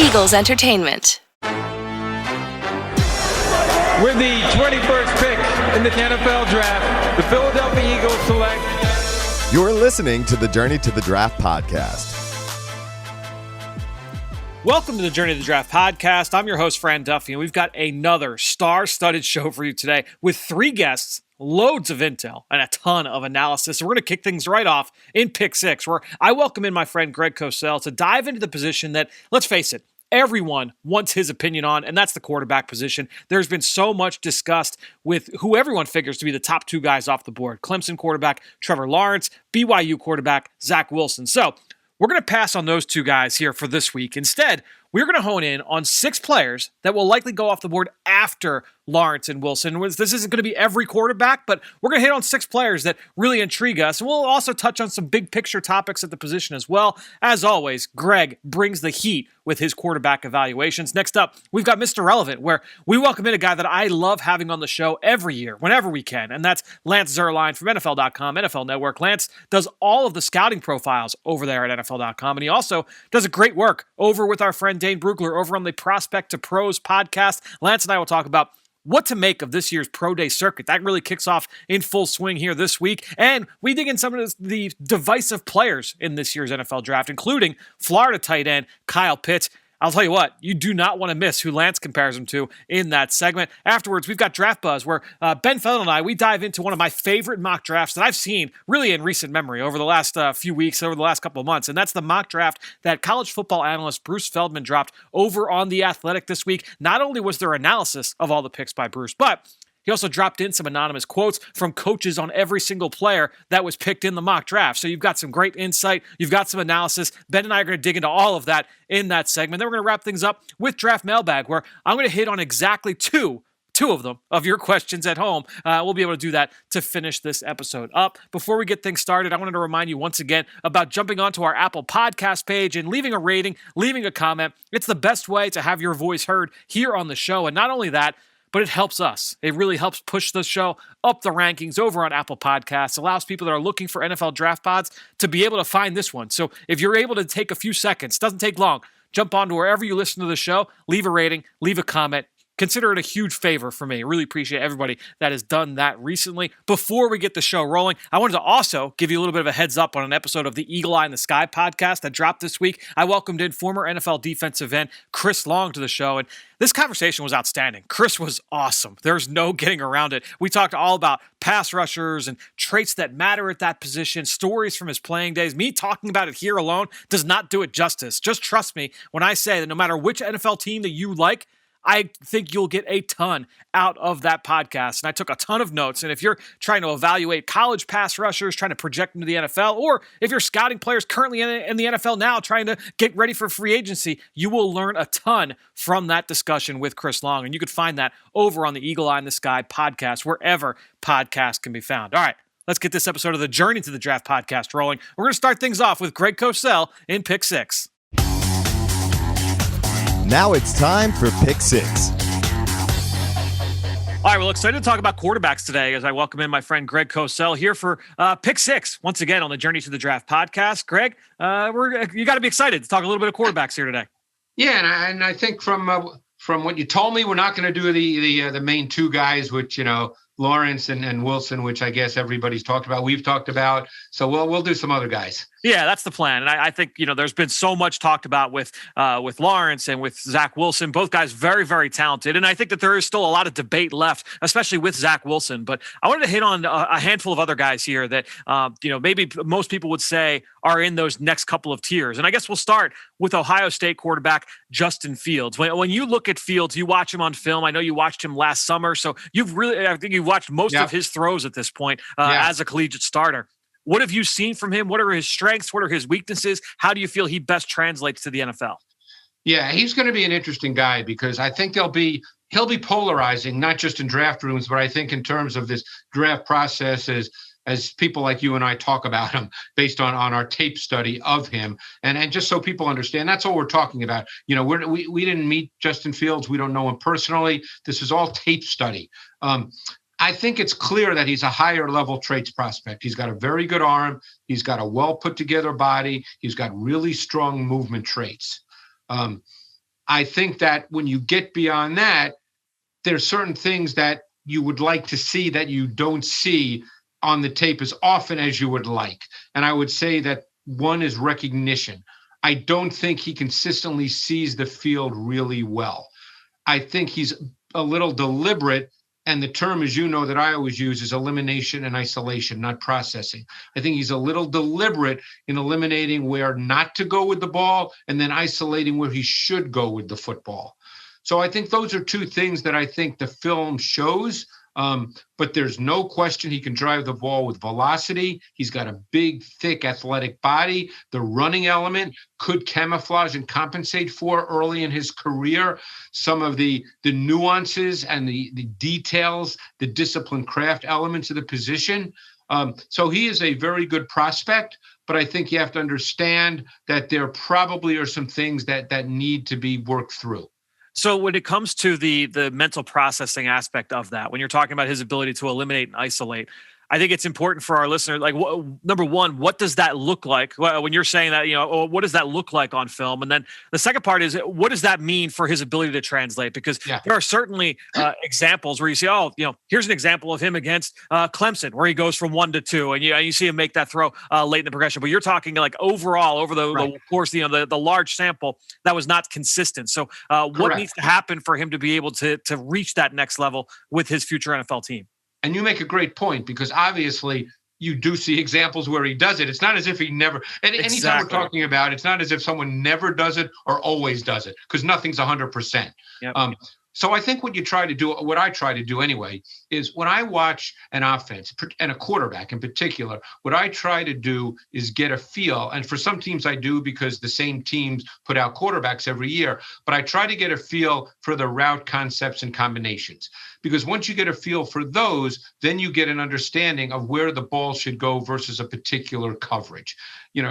Eagles Entertainment. With the 21st pick in the NFL Draft, the Philadelphia Eagles select. You're listening to the Journey to the Draft podcast. Welcome to the Journey to the Draft podcast. I'm your host, Fran Duffy, and we've got another star-studded show for you today with 3 guests, loads of intel, and a ton of analysis. So we're going to kick things right off in Pick 6, where I welcome in my friend Greg Cosell to dive into the position that, let's face it, everyone wants his opinion on, and that's the quarterback position. There's been so much discussed with who everyone figures to be the top 2 guys off the board. Clemson quarterback Trevor Lawrence, BYU quarterback Zach Wilson. So we're going to pass on those 2 guys here for this week. Instead, we're going to hone in on 6 players that will likely go off the board after Lawrence and Wilson. This isn't going to be every quarterback, but we're going to hit on 6 players that really intrigue us. And we'll also touch on some big picture topics at the position as well. As always, Greg brings the heat with his quarterback evaluations. Next up, we've got Mr. Relevant, where we welcome in a guy that I love having on the show every year, whenever we can, and that's Lance Zierlein from NFL.com, NFL Network. Lance does all of the scouting profiles over there at NFL.com, and he also does a great work over with our friend Dane Brugler over on the Prospect to Pros podcast. Lance and I will talk about what to make of this year's Pro Day circuit. That really kicks off in full swing here this week. And we dig in some of the divisive players in this year's NFL draft, including Florida tight end Kyle Pitts. I'll tell you what, you do not want to miss who Lance compares him to in that segment. Afterwards, we've got Draft Buzz, where Ben Fennell and I, we dive into one of my favorite mock drafts that I've seen really in recent memory over the last few weeks, over the last couple of months. And that's the mock draft that college football analyst Bruce Feldman dropped over on The Athletic this week. Not only was there analysis of all the picks by Bruce, but he also dropped in some anonymous quotes from coaches on every single player that was picked in the mock draft. So you've got some great insight. You've got some analysis. Ben and I are going to dig into all of that in that segment. Then we're going to wrap things up with Draft Mailbag, where I'm going to hit on exactly two of them of your questions at home. We'll be able to do that to finish this episode up. Before we get things started, I wanted to remind you once again about jumping onto our Apple Podcast page and leaving a rating, leaving a comment. It's the best way to have your voice heard here on the show. And not only that, but it helps us. It really helps push the show up the rankings over on Apple Podcasts, allows people that are looking for NFL draft pods to be able to find this one. So if you're able to take a few seconds, doesn't take long, jump onto wherever you listen to the show, leave a rating, leave a comment. Consider it a huge favor for me. I really appreciate everybody that has done that recently. Before we get the show rolling, I wanted to also give you a little bit of a heads up on an episode of the Eagle Eye in the Sky podcast that dropped this week. I welcomed in former NFL defensive end Chris Long to the show, and this conversation was outstanding. Chris was awesome. There's no getting around it. We talked all about pass rushers and traits that matter at that position, stories from his playing days. Me talking about it here alone does not do it justice. Just trust me when I say that no matter which NFL team that you like, I think you'll get a ton out of that podcast. And I took a ton of notes. And if you're trying to evaluate college pass rushers, trying to project them to the NFL, or if you're scouting players currently in the NFL now, trying to get ready for free agency, you will learn a ton from that discussion with Chris Long. And you could find that over on the Eagle Eye in the Sky podcast, wherever podcasts can be found. All right, let's get this episode of the Journey to the Draft podcast rolling. We're going to start things off with Greg Cosell in Pick 6. Now it's time for Pick 6. All right, well, excited to talk about quarterbacks today as I welcome in my friend Greg Cosell here for Pick 6, once again on the Journey to the Draft podcast. Greg, you got to be excited to talk a little bit of quarterbacks here today. Yeah, and I think from what you told me, we're not going to do the main 2 guys, which, Lawrence and Wilson, which I guess everybody's talked about. We've talked about. So we'll do some other guys. Yeah, that's the plan. And I think, there's been so much talked about with Lawrence and with Zach Wilson, both guys very, very talented. And I think that there is still a lot of debate left, especially with Zach Wilson. But I wanted to hit on a handful of other guys here that, maybe most people would say are in those next couple of tiers. And I guess we'll start with Ohio State quarterback Justin Fields. When you look at Fields, you watch him on film. I know you watched him last summer. So I think you've watched most of his throws at this point as a collegiate starter. What have you seen from him? What are his strengths? What are his weaknesses? How do you feel he best translates to the NFL? Yeah, he's going to be an interesting guy because I think he'll be polarizing, not just in draft rooms, but I think in terms of this draft process as people like you and I talk about him based on our tape study of him. And just so people understand, that's all we're talking about. We didn't meet Justin Fields. We don't know him personally. This is all tape study. I think it's clear that he's a higher level traits prospect. He's got a very good arm. He's got a well put together body. He's got really strong movement traits. I think that when you get beyond that, there's certain things that you would like to see that you don't see on the tape as often as you would like. And I would say that one is recognition. I don't think he consistently sees the field really well. I think he's a little deliberate. And the term, as you know, that I always use is elimination and isolation, not processing. I think he's a little deliberate in eliminating where not to go with the ball and then isolating where he should go with the football. So I think those are two things that I think the film shows. But there's no question he can drive the ball with velocity. He's got a big, thick, athletic body. The running element could camouflage and compensate for early in his career some of the nuances and the details, the discipline craft elements of the position. So he is a very good prospect, but I think you have to understand that there probably are some things that need to be worked through. So when it comes to the mental processing aspect of that, when you're talking about his ability to eliminate and isolate, I think it's important for our listener. Like, number one, what does that look like when you're saying that? What does that look like on film? And then the second part is, what does that mean for his ability to translate? Because there are certainly examples where you see, here's an example of him against Clemson, where he goes from 1 to 2, and you see him make that throw late in the progression. But you're talking like overall over the course, the large sample, that was not consistent. So what needs to happen for him to be able to reach that next level with his future NFL team? And you make a great point, because obviously you do see examples where he does it. It's not as if he never, and anytime we're talking about, it's not as if someone never does it or always does it, because nothing's 100%. Yep. So I think what I try to do anyway, is when I watch an offense and a quarterback in particular, what I try to do is get a feel. And for some teams I do, because the same teams put out quarterbacks every year, but I try to get a feel for the route concepts and combinations. Because once you get a feel for those, then you get an understanding of where the ball should go versus a particular coverage.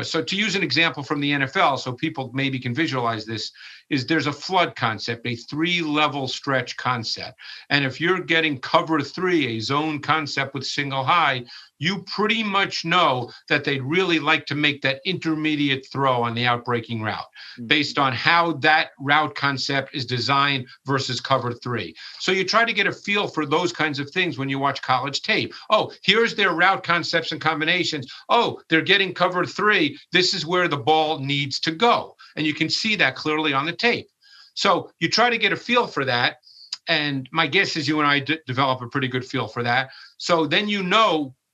So to use an example from the NFL, so people maybe can visualize this, is there's a flood concept, a 3-level stretch concept. And if you're getting cover 3, a zone concept with single high, you pretty much know that they'd really like to make that intermediate throw on the outbreaking route based on how that route concept is designed versus cover 3. So you try to get a feel for those kinds of things when you watch college tape. Oh, here's their route concepts and combinations. Oh, they're getting cover 3. This is where the ball needs to go. And you can see that clearly on the tape. So you try to get a feel for that. And my guess is you and I develop a pretty good feel for that. So then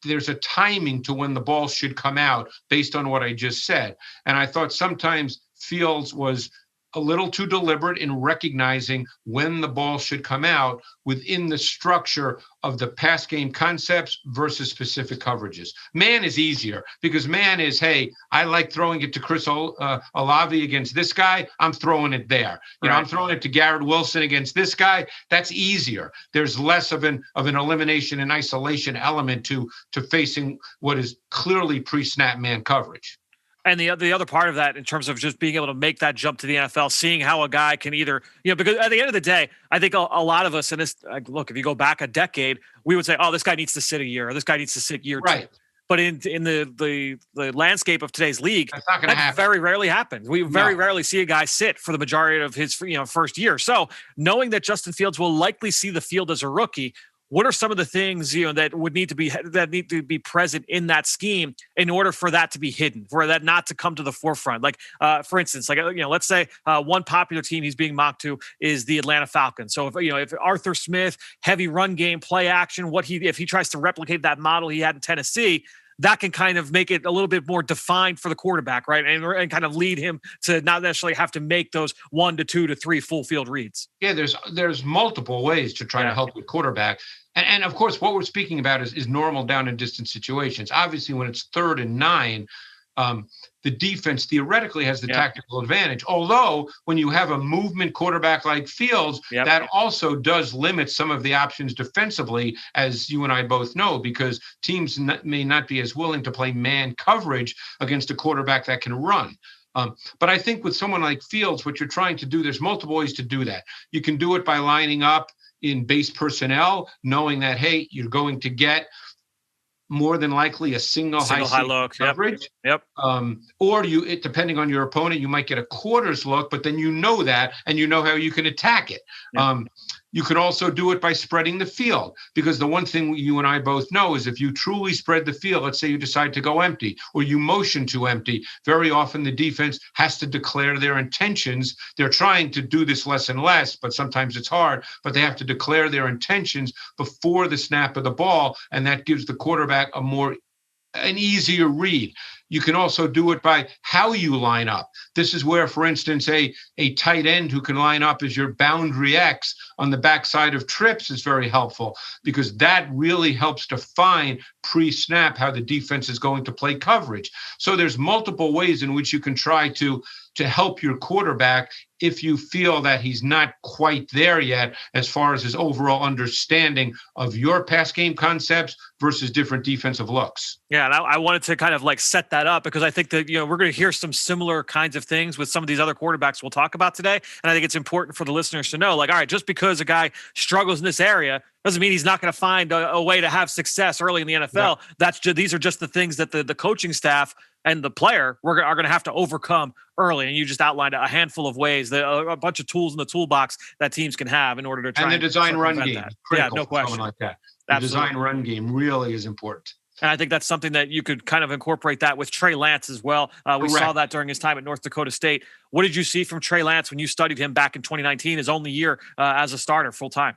there's a timing to when the ball should come out based on what I just said. And I thought sometimes Fields was a little too deliberate in recognizing when the ball should come out within the structure of the pass game concepts versus specific coverages. Man is easier, because man is, hey, I like throwing it to Chris Olave against this guy. I'm throwing it there. I'm throwing it to Garrett Wilson against this guy. That's easier. There's less of an elimination and isolation element to facing what is clearly pre-snap man coverage. And the other part of that, in terms of just being able to make that jump to the NFL, seeing how a guy can either, because at the end of the day, I think a lot of us in this, look, if you go back a decade, we would say, oh, this guy needs to sit a year, or this guy needs to sit year 2. But in the landscape of today's league, that's not going to happen. Very rarely happens. We very rarely see a guy sit for the majority of his first year. So knowing that Justin Fields will likely see the field as a rookie, what are some of the things that need to be present in that scheme in order for that to be hidden, for that not to come to the forefront? Like, for instance, let's say one popular team he's being mocked to is the Atlanta Falcons. So if Arthur Smith, heavy run game, play action, if he tries to replicate that model he had in Tennessee, that can kind of make it a little bit more defined for the quarterback, right? And kind of lead him to not necessarily have to make those 1 to 2 to 3 full field reads. Yeah, there's multiple ways to try to help the quarterback. And of course, what we're speaking about is normal down and distance situations. Obviously, when it's 3rd and 9, the defense theoretically has the tactical advantage. Although when you have a movement quarterback like Fields, that also does limit some of the options defensively, as you and I both know, because teams may not be as willing to play man coverage against a quarterback that can run. But I think with someone like Fields, what you're trying to do, there's multiple ways to do that. You can do it by lining up in base personnel, knowing that, hey, you're going to get more than likely a single high look coverage. Yep. Or depending on your opponent, you might get a quarters look, but then you know that, and you know how you can attack it. Yep. You could also do it by spreading the field, because the one thing you and I both know is if you truly spread the field, let's say you decide to go empty or you motion to empty, very often the defense has to declare their intentions. They're trying to do this less and less, but sometimes it's hard, but they have to declare their intentions before the snap of the ball, and that gives the quarterback an easier read. You can also do it by how you line up. This is where, for instance, a tight end who can line up as your boundary X on the backside of trips is very helpful, because that really helps define pre-snap how the defense is going to play coverage. So there's multiple ways in which you can try to help your quarterback if you feel that he's not quite there yet as far as his overall understanding of your pass game concepts versus different defensive looks. Yeah, and I wanted to kind of like set that up, because I think that, we're going to hear some similar kinds of things with some of these other quarterbacks we'll talk about today. And I think it's important for the listeners to know, like, all right, just because a guy struggles in this area doesn't mean he's not going to find a way to have success early in the NFL. Yeah. These are just the things that the coaching staff and the player are going to have to overcome early. And you just outlined a handful of ways, a bunch of tools in the toolbox that teams can have in order to try and the design run game. Yeah, no question. Like that. The design run game really is important. And I think that's something that you could kind of incorporate that with Trey Lance as well. We saw that during his time at North Dakota State. What did you see from Trey Lance when you studied him back in 2019, his only year as a starter full-time?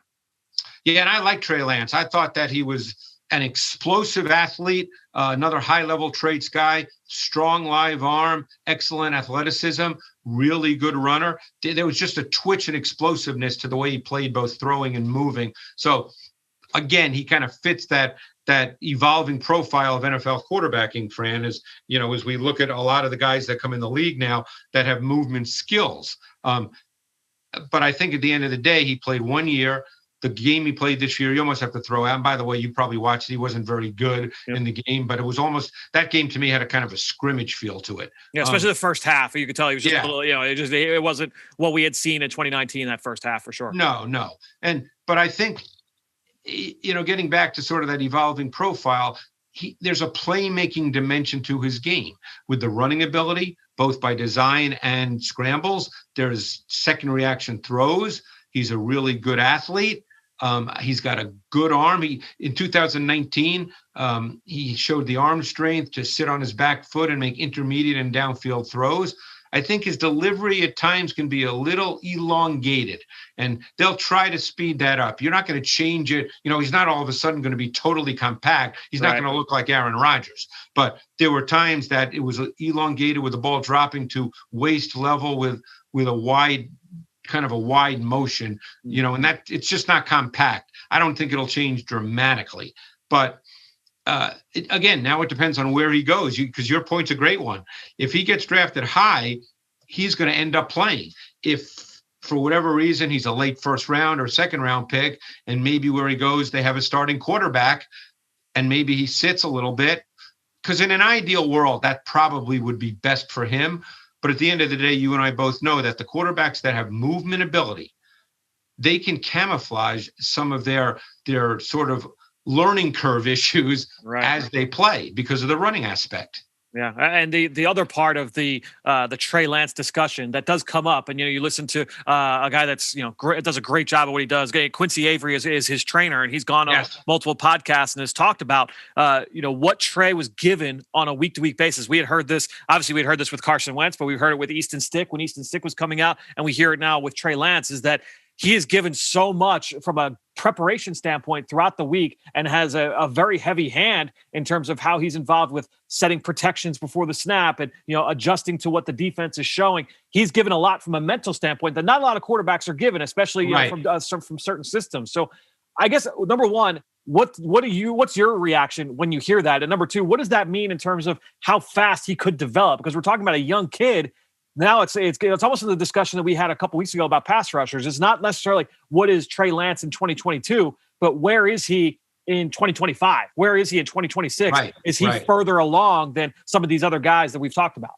Yeah, and I like Trey Lance. I thought that he was an explosive athlete, another high-level traits guy, strong live arm, excellent athleticism, really good runner. There was just a twitch and explosiveness to the way he played, both throwing and moving. So, again, he kind of fits that evolving profile of NFL quarterbacking, Fran, as we look at a lot of the guys that come in the league now that have movement skills. But I think at the end of the day, he played 1 year. The game he played this year, you almost have to throw out. And by the way, you probably watched it. He wasn't very good in the game, but it was almost, that game to me had a kind of a scrimmage feel to it. Yeah, especially the first half. You could tell he was just a little, it wasn't what we had seen in 2019, that first half for sure. No. But I think, getting back to sort of that evolving profile, there's a playmaking dimension to his game with the running ability, both by design and scrambles. There's second reaction throws. He's a really good athlete. He's got a good arm. In 2019, he showed the arm strength to sit on his back foot and make intermediate and downfield throws. I think his delivery at times can be a little elongated, and they'll try to speed that up. You're not going to change it. He's not all of a sudden going to be totally compact. He's not going to look like Aaron Rodgers. But there were times that it was elongated with the ball dropping to waist level with a wide motion, and that it's just not compact. I don't think it'll change dramatically. But again, now it depends on where he goes, because your point's a great one. If he gets drafted high, he's going to end up playing. If for whatever reason he's a late first round or second round pick, and maybe where he goes they have a starting quarterback, and maybe he sits a little bit, because in an ideal world that probably would be best for him. But at the end of the day, you and I both know that the quarterbacks that have movement ability, they can camouflage some of their sort of learning curve issues as they play because of the running aspect. Yeah, and the other part of the Trey Lance discussion that does come up, and you listen to a guy that's does a great job of what he does. Quincy Avery is his trainer, and he's gone on multiple podcasts and has talked about what Trey was given on a week-to-week basis. We had heard this, obviously we had heard this with Carson Wentz, but we heard it with Easton Stick when Easton Stick was coming out, and we hear it now with Trey Lance. Is that he is given so much from a preparation standpoint throughout the week, and has a very heavy hand in terms of how he's involved with setting protections before the snap and adjusting to what the defense is showing. He's given a lot from a mental standpoint that not a lot of quarterbacks are given, especially from certain systems. So I guess number one, what's your reaction when you hear that? And number two, what does that mean in terms of how fast he could develop? Because we're talking about a young kid. Now it's almost in the discussion that we had a couple weeks ago about pass rushers. It's not necessarily what is Trey Lance in 2022, but where is he in 2025? Where is he in 2026? Is he further along than some of these other guys that we've talked about?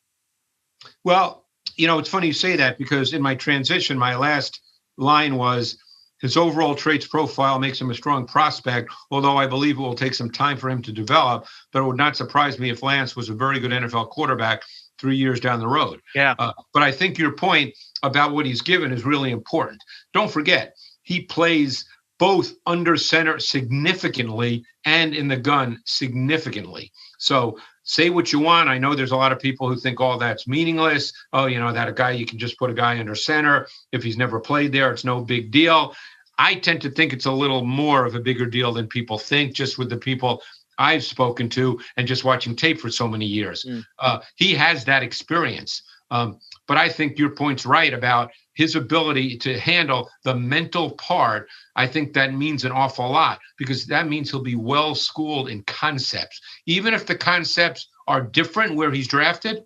Well, it's funny you say that, because in my transition, my last line was, His overall traits profile makes him a strong prospect, although I believe it will take some time for him to develop. But it would not surprise me if Lance was a very good NFL quarterback 3 years down the road. Yeah. But I think your point about what he's given is really important. Don't forget, he plays both under center significantly and in the gun significantly. So say what you want. I know there's a lot of people who think all that's meaningless. Oh, that a guy, you can just put a guy under center. If he's never played there, it's no big deal. I tend to think it's a little more of a bigger deal than people think, just with the people I've spoken to and just watching tape for so many years. He has that experience. But I think your point's right about his ability to handle the mental part. I think that means an awful lot, because that means he'll be well schooled in concepts. Even if the concepts are different where he's drafted,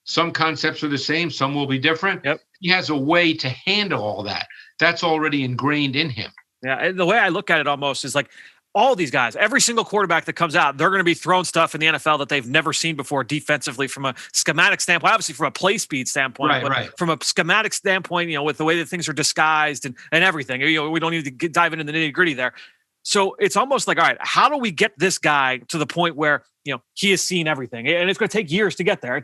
some concepts are the same, some will be different. Yep. He has a way to handle all that. That's already ingrained in him. Yeah. And the way I look at it almost is like, all these guys, every single quarterback that comes out, they're going to be throwing stuff in the NFL that they've never seen before defensively from a schematic standpoint, obviously from a play speed standpoint, right. From a schematic standpoint, with the way that things are disguised and everything, we don't need to dive into the nitty gritty there. So it's almost like, all right, how do we get this guy to the point where, he has seen everything? And it's going to take years to get there.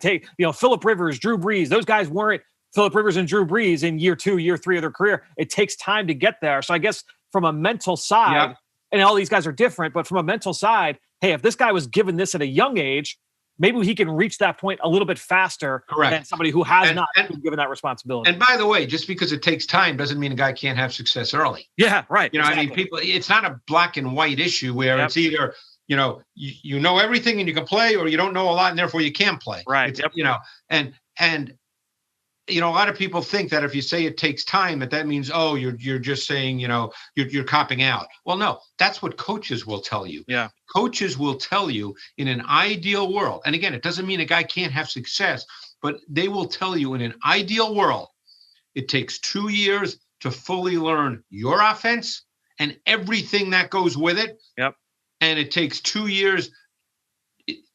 Phillip Rivers, Drew Brees, those guys weren't Phillip Rivers and Drew Brees in year 2, year 3 of their career. It takes time to get there. So I guess from a mental side, and all these guys are different, but from a mental side, hey, if this guy was given this at a young age, maybe he can reach that point a little bit faster than somebody who has not been given that responsibility. And by the way, just because it takes time doesn't mean a guy can't have success early. Yeah, right. Exactly. I mean, it's not a black and white issue where it's either, you know everything and you can play, or you don't know a lot and therefore you can't play. Right. And a lot of people think that if you say it takes time, that means, oh, you're just saying, you're copping out. Well, no, that's what coaches will tell you. Yeah. Coaches will tell you in an ideal world. And again, it doesn't mean a guy can't have success, but they will tell you in an ideal world, it takes 2 years to fully learn your offense and everything that goes with it. Yep. And it takes 2 years,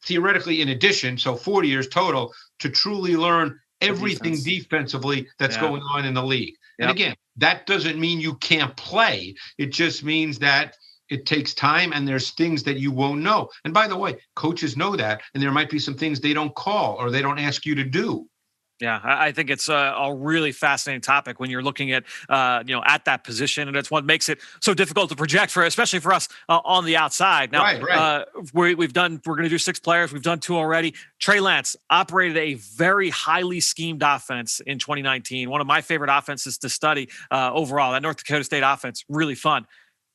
theoretically, in addition, so 4 years total, to truly learn everything defensively that's going on in the league. And again, that doesn't mean you can't play. It just means that it takes time and there's things that you won't know. And by the way, coaches know that, and there might be some things they don't call or they don't ask you to do. Yeah, I think it's a really fascinating topic when you're looking at, at that position. And it's what makes it so difficult to project especially for us on the outside. Now, right. We're going to do 6 players. We've done 2 already. Trey Lance operated a very highly schemed offense in 2019. One of my favorite offenses to study overall. That North Dakota State offense, really fun.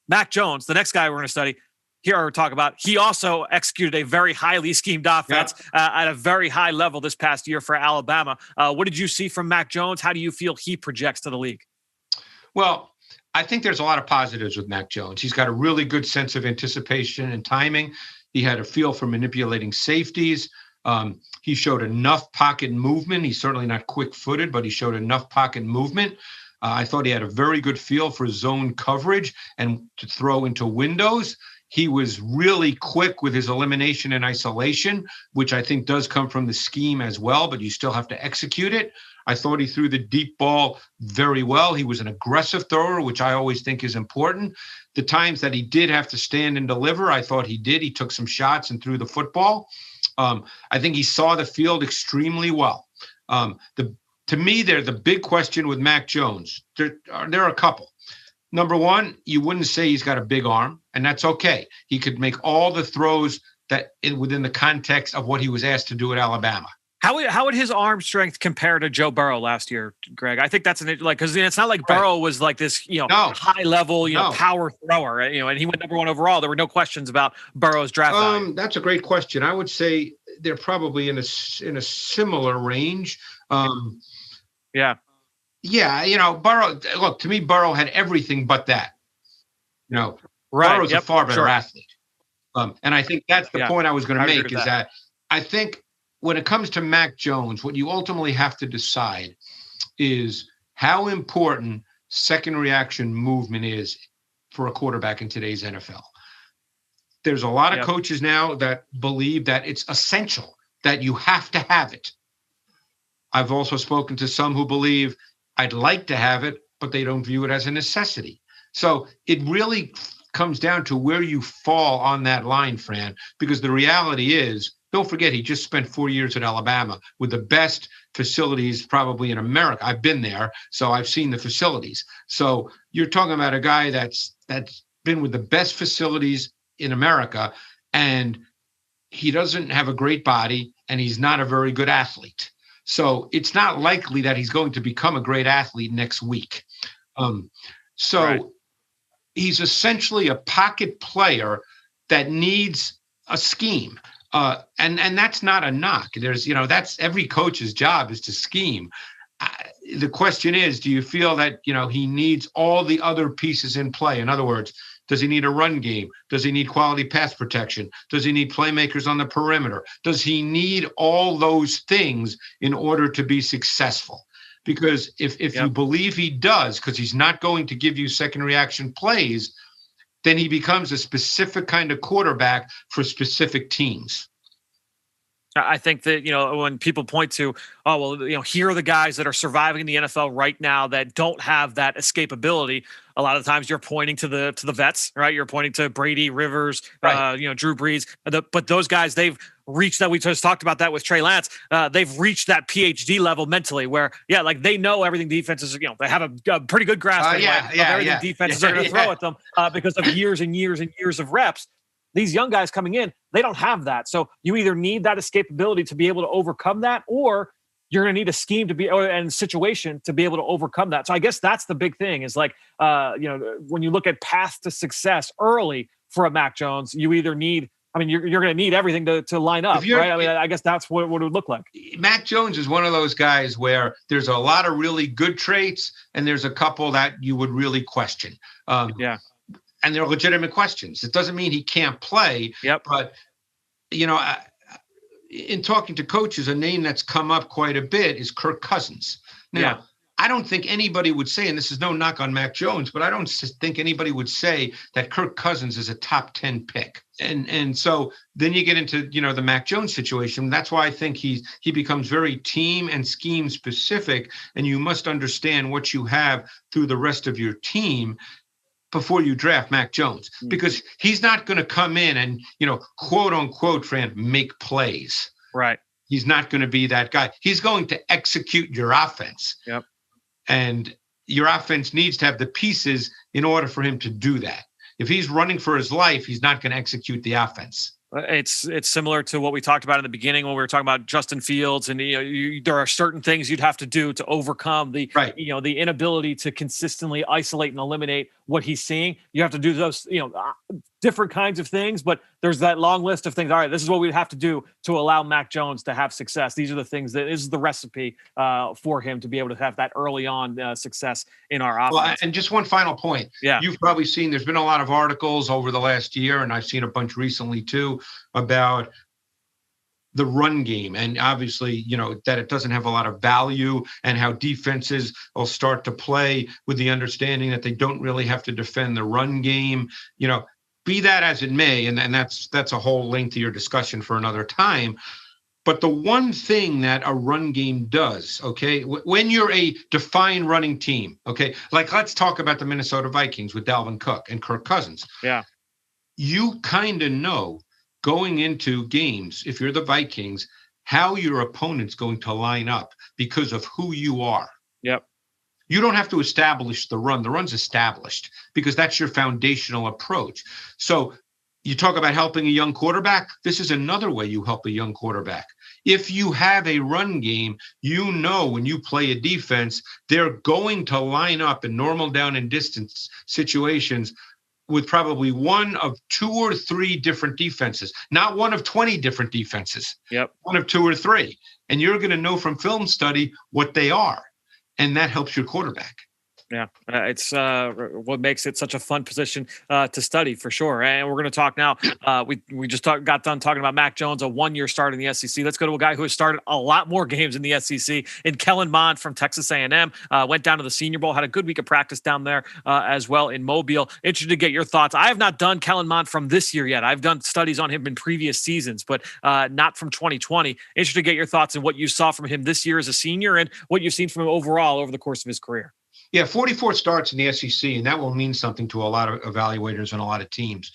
Mac Jones, the next guy we're going to study, here we're talking about, he also executed a very highly schemed offense at a very high level this past year for Alabama. What did you see from Mac Jones? How do you feel he projects to the league? Well, I think there's a lot of positives with Mac Jones. He's got a really good sense of anticipation and timing. He had a feel for manipulating safeties. He showed enough pocket movement. He's certainly not quick-footed, but he showed enough pocket movement. I thought he had a very good feel for zone coverage and to throw into windows. He was really quick with his elimination and isolation, which I think does come from the scheme as well, but you still have to execute it. I thought he threw the deep ball very well. He was an aggressive thrower, which I always think is important. The times that he did have to stand and deliver, I thought he did. He took some shots and threw the football. I think he saw the field extremely well. To me, they're the big question with Mac Jones. There are a couple. Number one, you wouldn't say he's got a big arm, and that's okay. He could make all the throws within the context of what he was asked to do at Alabama. How would his arm strength compare to Joe Burrow last year, Greg? I think that's because it's not like Burrow was like this, high level, power thrower, and he went number 1 overall. There were no questions about Burrow's draft value. That's a great question. I would say they're probably in a similar range. Burrow, look, to me, Burrow had everything but that. Burrow's a far better athlete. And I think that's the point I was going to make is that I think when it comes to Mac Jones, what you ultimately have to decide is how important second reaction movement is for a quarterback in today's NFL. There's a lot of coaches now that believe that it's essential, that you have to have it. I've also spoken to some who believe I'd like to have it, but they don't view it as a necessity. So it really comes down to where you fall on that line, Fran, because the reality is, don't forget, he just spent 4 years at Alabama with the best facilities probably in America. I've been there, so I've seen the facilities. So you're talking about a guy that's been with the best facilities in America, and he doesn't have a great body, and he's not a very good athlete. So it's not likely that he's going to become a great athlete next week. Right. He's essentially a pocket player that needs a scheme. And that's not a knock. There's, that's every coach's job is to scheme. The question is, do you feel that, he needs all the other pieces in play? In other words, does he need a run game? Does he need quality pass protection? Does he need playmakers on the perimeter? Does he need all those things in order to be successful? Because if you believe he does, because he's not going to give you second reaction plays, then he becomes a specific kind of quarterback for specific teams. I think that, when people point to, here are the guys that are surviving in the NFL right now that don't have that escapability. A lot of times you're pointing to the vets, right? You're pointing to Brady, Rivers, right. Drew Brees. But those guys, they've reached that. We just talked about that with Trey Lance. They've reached that PhD level mentally where, they know everything defenses, they have a pretty good grasp of everything defenses are going to throw at them because of years and years and years of reps. These young guys coming in, they don't have that. So you either need that escapability to be able to overcome that, or you're going to need a scheme and situation to be able to overcome that. So I guess that's the big thing is like, when you look at path to success early for a Mac Jones, you either need, you're going to need everything to line up, right? I guess that's what it would look like. Mac Jones is one of those guys where there's a lot of really good traits and there's a couple that you would really question. And they're legitimate questions. It doesn't mean he can't play. But, in talking to coaches, a name that's come up quite a bit is Kirk Cousins. Now, I don't think anybody would say, and this is no knock on Mac Jones, but I don't think anybody would say that Kirk Cousins is a top 10 pick. And so then you get into, the Mac Jones situation. That's why I think he becomes very team and scheme specific, and you must understand what you have through the rest of your team before you draft Mac Jones, because he's not going to come in and, quote unquote, Fran, make plays. Right. He's not going to be that guy. He's going to execute your offense. And your offense needs to have the pieces in order for him to do that. If he's running for his life, he's not going to execute the offense. It's similar to what we talked about in the beginning when we were talking about Justin Fields, and there are certain things you'd have to do to overcome the the inability to consistently isolate and eliminate what he's seeing. You have to do those different kinds of things, but there's that long list of things. All right, this is what we'd have to do to allow Mac Jones to have success. These are the things this is the recipe for him to be able to have that early on success in our offense. Well, and just one final point. You've probably seen there's been a lot of articles over the last year, and I've seen a bunch recently too, about the run game, and obviously, that it doesn't have a lot of value, and how defenses will start to play with the understanding that they don't really have to defend the run game. Be that as it may, and that's a whole lengthier discussion for another time. But the one thing that a run game does, okay, when you're a defined running team, okay, like let's talk about the Minnesota Vikings with Dalvin Cook and Kirk Cousins. You kind of know going into games, if you're the Vikings, how your opponent's going to line up because of who you are. You don't have to establish the run. The run's established because that's your foundational approach. So you talk about helping a young quarterback. This is another way you help a young quarterback. If you have a run game, when you play a defense, they're going to line up in normal down and distance situations with probably one of 2 or 3 different defenses, not one of 20 different defenses, one of 2 or 3. And you're going to know from film study what they are. And that helps your quarterback. It's what makes it such a fun position to study for sure. And we're going to talk now. We just got done talking about Mac Jones, a 1-year start in the SEC. Let's go to a guy who has started a lot more games in the SEC, in Kellen Mott from Texas A&M. Went down to the Senior Bowl, had a good week of practice down there as well in Mobile. Interested to get your thoughts. I have not done Kellen Mott from this year yet. I've done studies on him in previous seasons, but not from 2020. Interested to get your thoughts on what you saw from him this year as a senior and what you've seen from him overall over the course of his career. Yeah, 44 starts in the SEC, and that will mean something to a lot of evaluators and a lot of teams.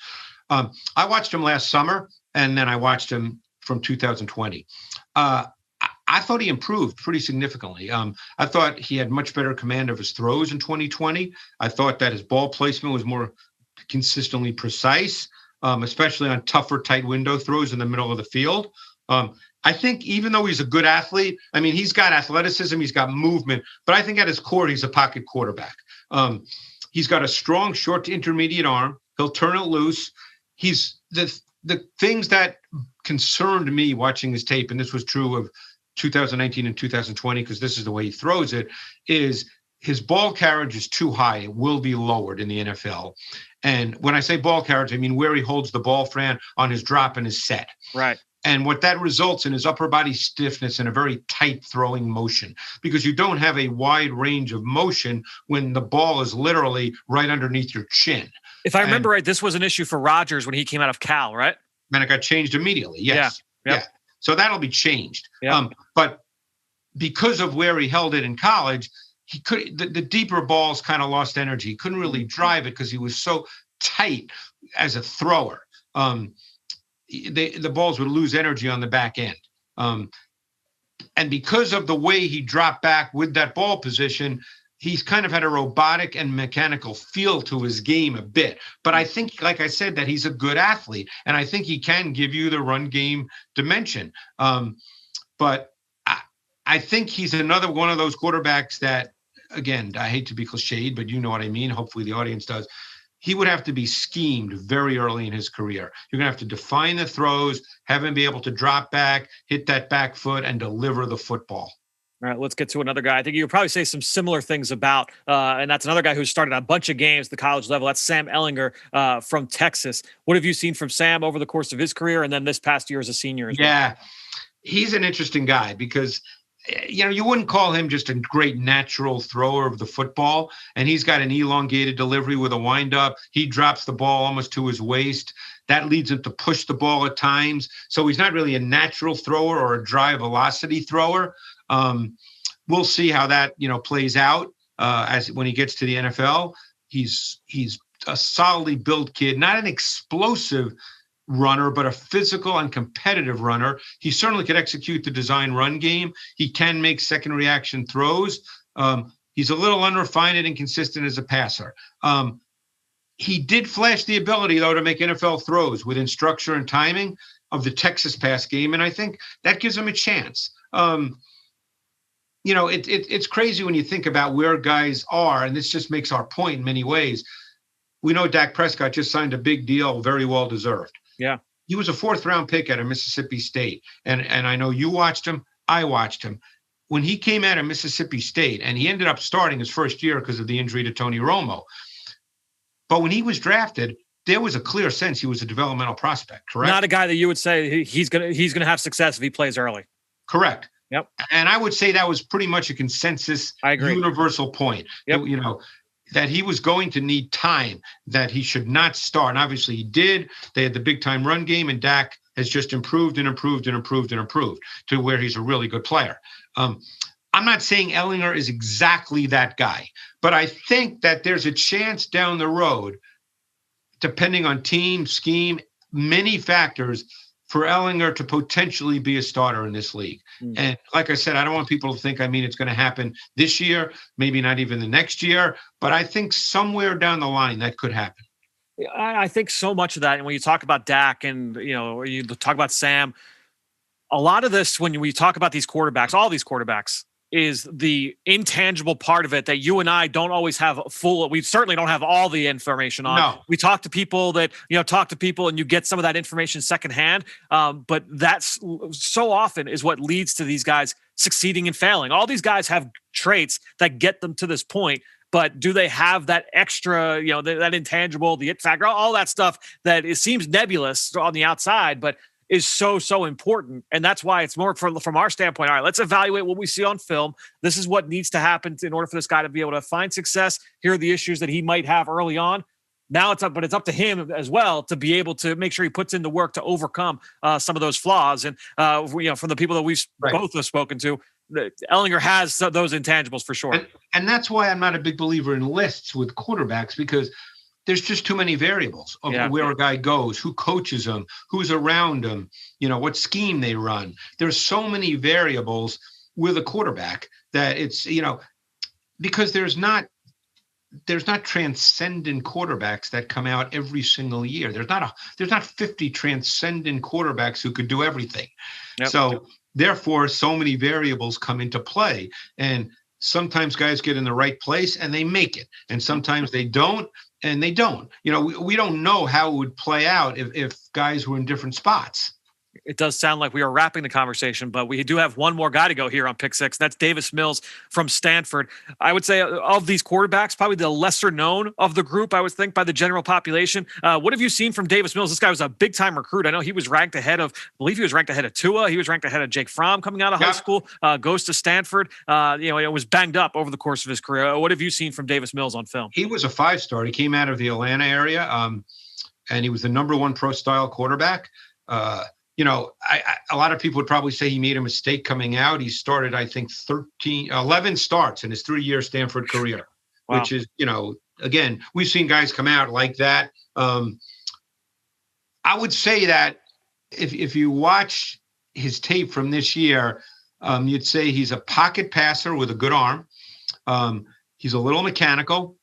I watched him last summer, and then I watched him from 2020. I thought he improved pretty significantly. I thought he had much better command of his throws in 2020. I thought that his ball placement was more consistently precise, especially on tougher, tight window throws in the middle of the field. I think even though he's a good athlete, I mean, he's got athleticism, he's got movement, but I think at his core, he's a pocket quarterback. He's got a strong short to intermediate arm. He'll turn it loose. He's the things that concerned me watching his tape, and this was true of 2019 and 2020, because this is the way he throws it, is his ball carriage is too high. It will be lowered in the NFL. And when I say ball carriage, I mean where he holds the ball, Fran, on his drop and his set. Right. And what that results in is upper body stiffness and a very tight throwing motion, because you don't have a wide range of motion when the ball is literally right underneath your chin. If I remember right, this was an issue for Rodgers when he came out of Cal, right? And it got changed immediately. Yes. Yeah. Yep. Yeah. So that'll be changed. Yep. But because of where he held it in college, he could the deeper balls kind of lost energy. He couldn't really drive it because he was so tight as a thrower. The balls would lose energy on the back end. And because of the way he dropped back with that ball position, he's kind of had a robotic and mechanical feel to his game a bit. But I think, like I said, that he's a good athlete, and I think he can give you the run game dimension. But I think he's another one of those quarterbacks that, again, I hate to be cliched, but you know what I mean. Hopefully the audience does. He would have to be schemed very early in his career. You're going to have to define the throws, have him be able to drop back, hit that back foot, and deliver the football. All right, let's get to another guy. I think you'll probably say some similar things about, and that's another guy who started a bunch of games at the college level. That's Sam Ellinger from Texas. What have you seen from Sam over the course of his career and then this past year as a senior? Yeah, he's an interesting guy because, you know, you wouldn't call him just a great natural thrower of the football, and he's got an elongated delivery with a windup. He drops the ball almost to his waist. That leads him to push the ball at times. So he's not really a natural thrower or a dry velocity thrower. We'll see how that, plays out as when he gets to the NFL. He's a solidly built kid, not an explosive runner, but a physical and competitive runner. He certainly could execute the design run game. He can make second reaction throws. He's a little unrefined and inconsistent as a passer. He did flash the ability, though, to make NFL throws within structure and timing of the Texas pass game, and I think that gives him a chance. It's crazy when you think about where guys are, and this just makes our point in many ways. We know Dak Prescott just signed a big deal, very well deserved. Yeah. He was a 4th-round pick out of Mississippi State, and I know you watched him. I watched him. When he came out of Mississippi State, and he ended up starting his first year because of the injury to Tony Romo. But when he was drafted, there was a clear sense he was a developmental prospect, correct? Not a guy that you would say he's gonna have success if he plays early. Correct. Yep. And I would say that was pretty much a consensus, I agree. Universal point. Yep. That he was going to need time, that he should not start. And obviously he did. They had the big time run game, and Dak has just improved and improved and improved and improved to where he's a really good player. I'm not saying Ellinger is exactly that guy, but I think that there's a chance down the road, depending on team, scheme, many factors, for Ellinger to potentially be a starter in this league. And like I said, I don't want people to think, it's going to happen this year, maybe not even the next year, but I think somewhere down the line that could happen. I think so much of that. And when you talk about Dak and, you talk about Sam, a lot of this, when we talk about these quarterbacks, all these quarterbacks, is the intangible part of it that you and I don't always have we certainly don't have all the information on. No. We talk to people that, and you get some of that information secondhand. But that's so often is what leads to these guys succeeding and failing. All these guys have traits that get them to this point, but do they have that extra, that intangible, the it factor, all that stuff that it seems nebulous on the outside, but is so important. And that's why it's more from our standpoint. All right, let's evaluate what we see on film. This is what needs to happen in order for this guy to be able to find success. Here are the issues that he might have early on. Now it's up to him as well to be able to make sure he puts in the work to overcome some of those flaws. And from the people that we've both have spoken to, Ellinger has those intangibles for sure. And that's why I'm not a big believer in lists with quarterbacks, because there's just too many variables of where a guy goes, who coaches him, who's around him, what scheme they run. There's so many variables with a quarterback that it's, because there's not transcendent quarterbacks that come out every single year. There's not 50 transcendent quarterbacks who could do everything. Yep. So therefore, so many variables come into play, and sometimes guys get in the right place and they make it, and sometimes they don't. And they don't. We don't know how it would play out if guys were in different spots. It does sound like we are wrapping the conversation, but we do have one more guy to go here on Pick Six. That's Davis Mills from Stanford. I would say of these quarterbacks, probably the lesser known of the group, I would think, by the general population. What have you seen from Davis Mills? This guy was a big time recruit. I know he was ranked ahead of, I believe he was ranked ahead of Tua. He was ranked ahead of Jake Fromm coming out of high school, goes to Stanford. It was banged up over the course of his career. What have you seen from Davis Mills on film? He was a 5-star. He came out of the Atlanta area, and he was the number 1 pro style quarterback. A lot of people would probably say he made a mistake coming out. He started, I think, 11 starts in his 3-year Stanford career, wow. Which is, again, we've seen guys come out like that. I would say that if you watch his tape from this year, you'd say he's a pocket passer with a good arm. He's a little mechanical.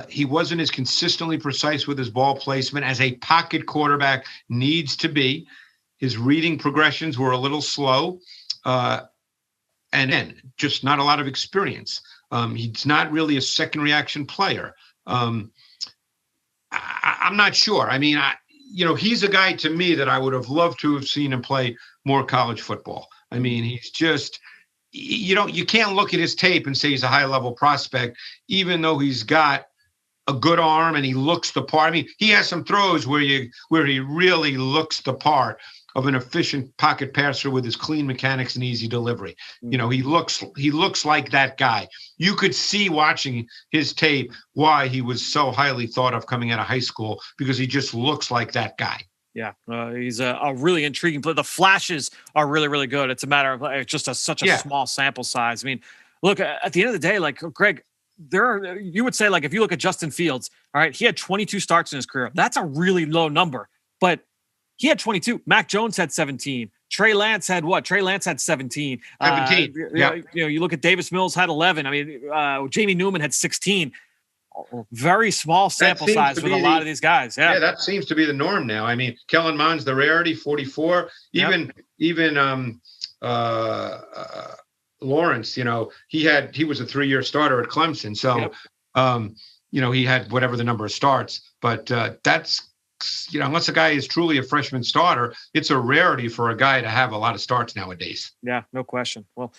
He wasn't as consistently precise with his ball placement as a pocket quarterback needs to be. His reading progressions were a little slow, and then just not a lot of experience. He's not really a second reaction player. I'm not sure. I mean, he's a guy to me that I would have loved to have seen him play more college football. I mean, he's just, you can't look at his tape and say he's a high level prospect, even though he's got a good arm and he looks the part. I mean, he has some throws where he really looks the part of an efficient pocket passer with his clean mechanics and easy delivery. He looks like that guy. You could see watching his tape why he was so highly thought of coming out of high school, because he just looks like that guy. Yeah, he's a really intriguing player. The flashes are really, really good. It's a matter of just such a small sample size. I mean, look, at the end of the day, like Greg, you would say, like, if you look at Justin Fields, all right, he had 22 starts in his career. That's a really low number, but he had 22. Mac Jones had 17. Trey Lance had what? Trey Lance had 17. 17. You look at Davis Mills had 11. I mean, Jamie Newman had 16. Very small sample size with a lot of these guys. Yeah, that seems to be the norm now. I mean, Kellen Mond's the rarity, 44. Even Lawrence, he was a 3-year starter at Clemson. So, he had whatever the number of starts, but that's, unless a guy is truly a freshman starter, it's a rarity for a guy to have a lot of starts nowadays. Yeah, no question. Well,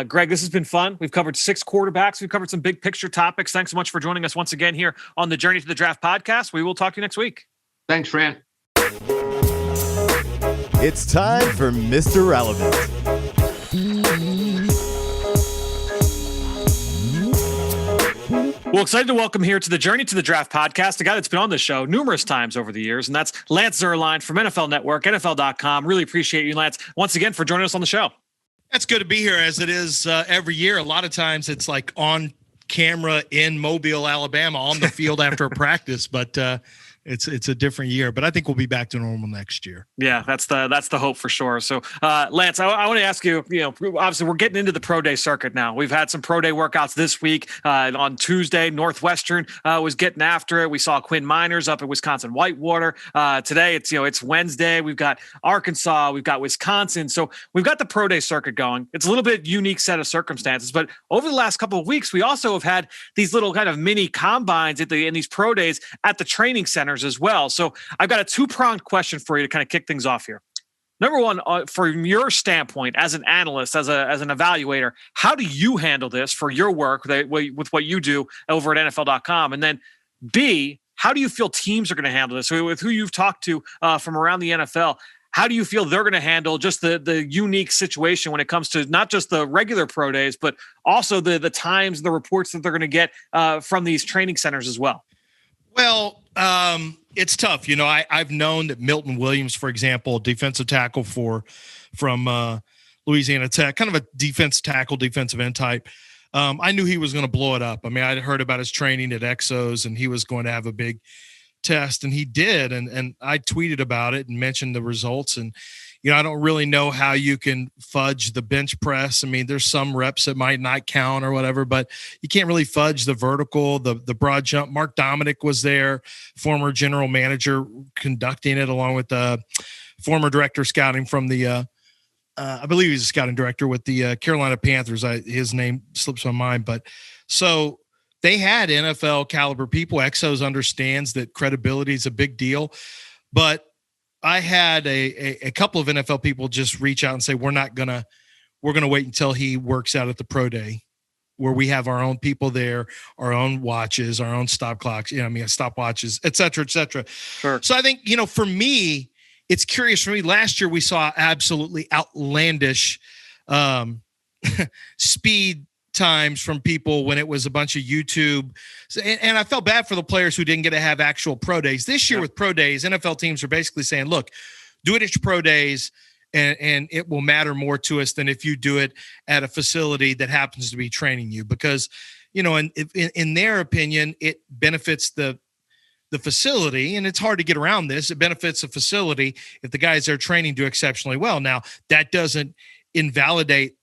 Greg, this has been fun. We've covered 6 quarterbacks. We've covered some big picture topics. Thanks so much for joining us once again here on the Journey to the Draft podcast. We will talk to you next week. Thanks, Fran. It's time for Mr. Relevant. Well, excited to welcome here to the Journey to the Draft podcast a guy that's been on the show numerous times over the years, and that's Lance Zierlein from NFL Network, NFL.com. Really appreciate you, Lance, once again for joining us on the show. That's good to be here, as it is every year. A lot of times it's like on camera in Mobile, Alabama, on the field after a practice, but it's a different year. But I think we'll be back to normal next year. Yeah, that's the hope for sure. So, Lance, I want to ask you, obviously we're getting into the pro day circuit now. We've had some pro day workouts this week. On Tuesday, Northwestern was getting after it. We saw Quinn Miners up at Wisconsin Whitewater. Today, it's Wednesday. We've got Arkansas. We've got Wisconsin. So we've got the pro day circuit going. It's a little bit unique set of circumstances. But over the last couple of weeks, we also have had these little kind of mini combines in these pro days at the training centers as well. So I've got a 2-pronged question for you to kind of kick things off here. Number one, from your standpoint as an analyst, as an evaluator, how do you handle this for your work with what you do over at NFL.com? And then B, how do you feel teams are going to handle this? So with who you've talked to from around the NFL, how do you feel they're going to handle just the unique situation when it comes to not just the regular pro days, but also the times, the reports that they're going to get from these training centers as well? Well, it's tough. I've known that Milton Williams, for example, defensive tackle from Louisiana Tech, kind of a defensive end type. I knew he was going to blow it up. I mean, I'd heard about his training at Exos, and he was going to have a big test, and he did. And I tweeted about it and mentioned the results. And, I don't really know how you can fudge the bench press. I mean, there's some reps that might not count or whatever, but you can't really fudge the vertical, the broad jump. Mark Dominic was there, former general manager, conducting it along with the former director scouting from the I believe he's a scouting director with the Carolina Panthers. His name slips my mind, but so they had NFL caliber people. Exos understands that credibility is a big deal, but I had a couple of NFL people just reach out and say, we're going to wait until he works out at the pro day where we have our own people there, our own watches, our own stop clocks, stopwatches, et cetera, et cetera. Sure. So I think, for me, it's curious for me. Last year we saw absolutely outlandish speed times from people when it was a bunch of YouTube. And I felt bad for the players who didn't get to have actual pro days. This year with pro days, NFL teams are basically saying, look, do it at your pro days and it will matter more to us than if you do it at a facility that happens to be training you. Because, in their opinion, it benefits the facility, and it's hard to get around this. It benefits the facility if the guys they're training do exceptionally well. Now, that doesn't invalidate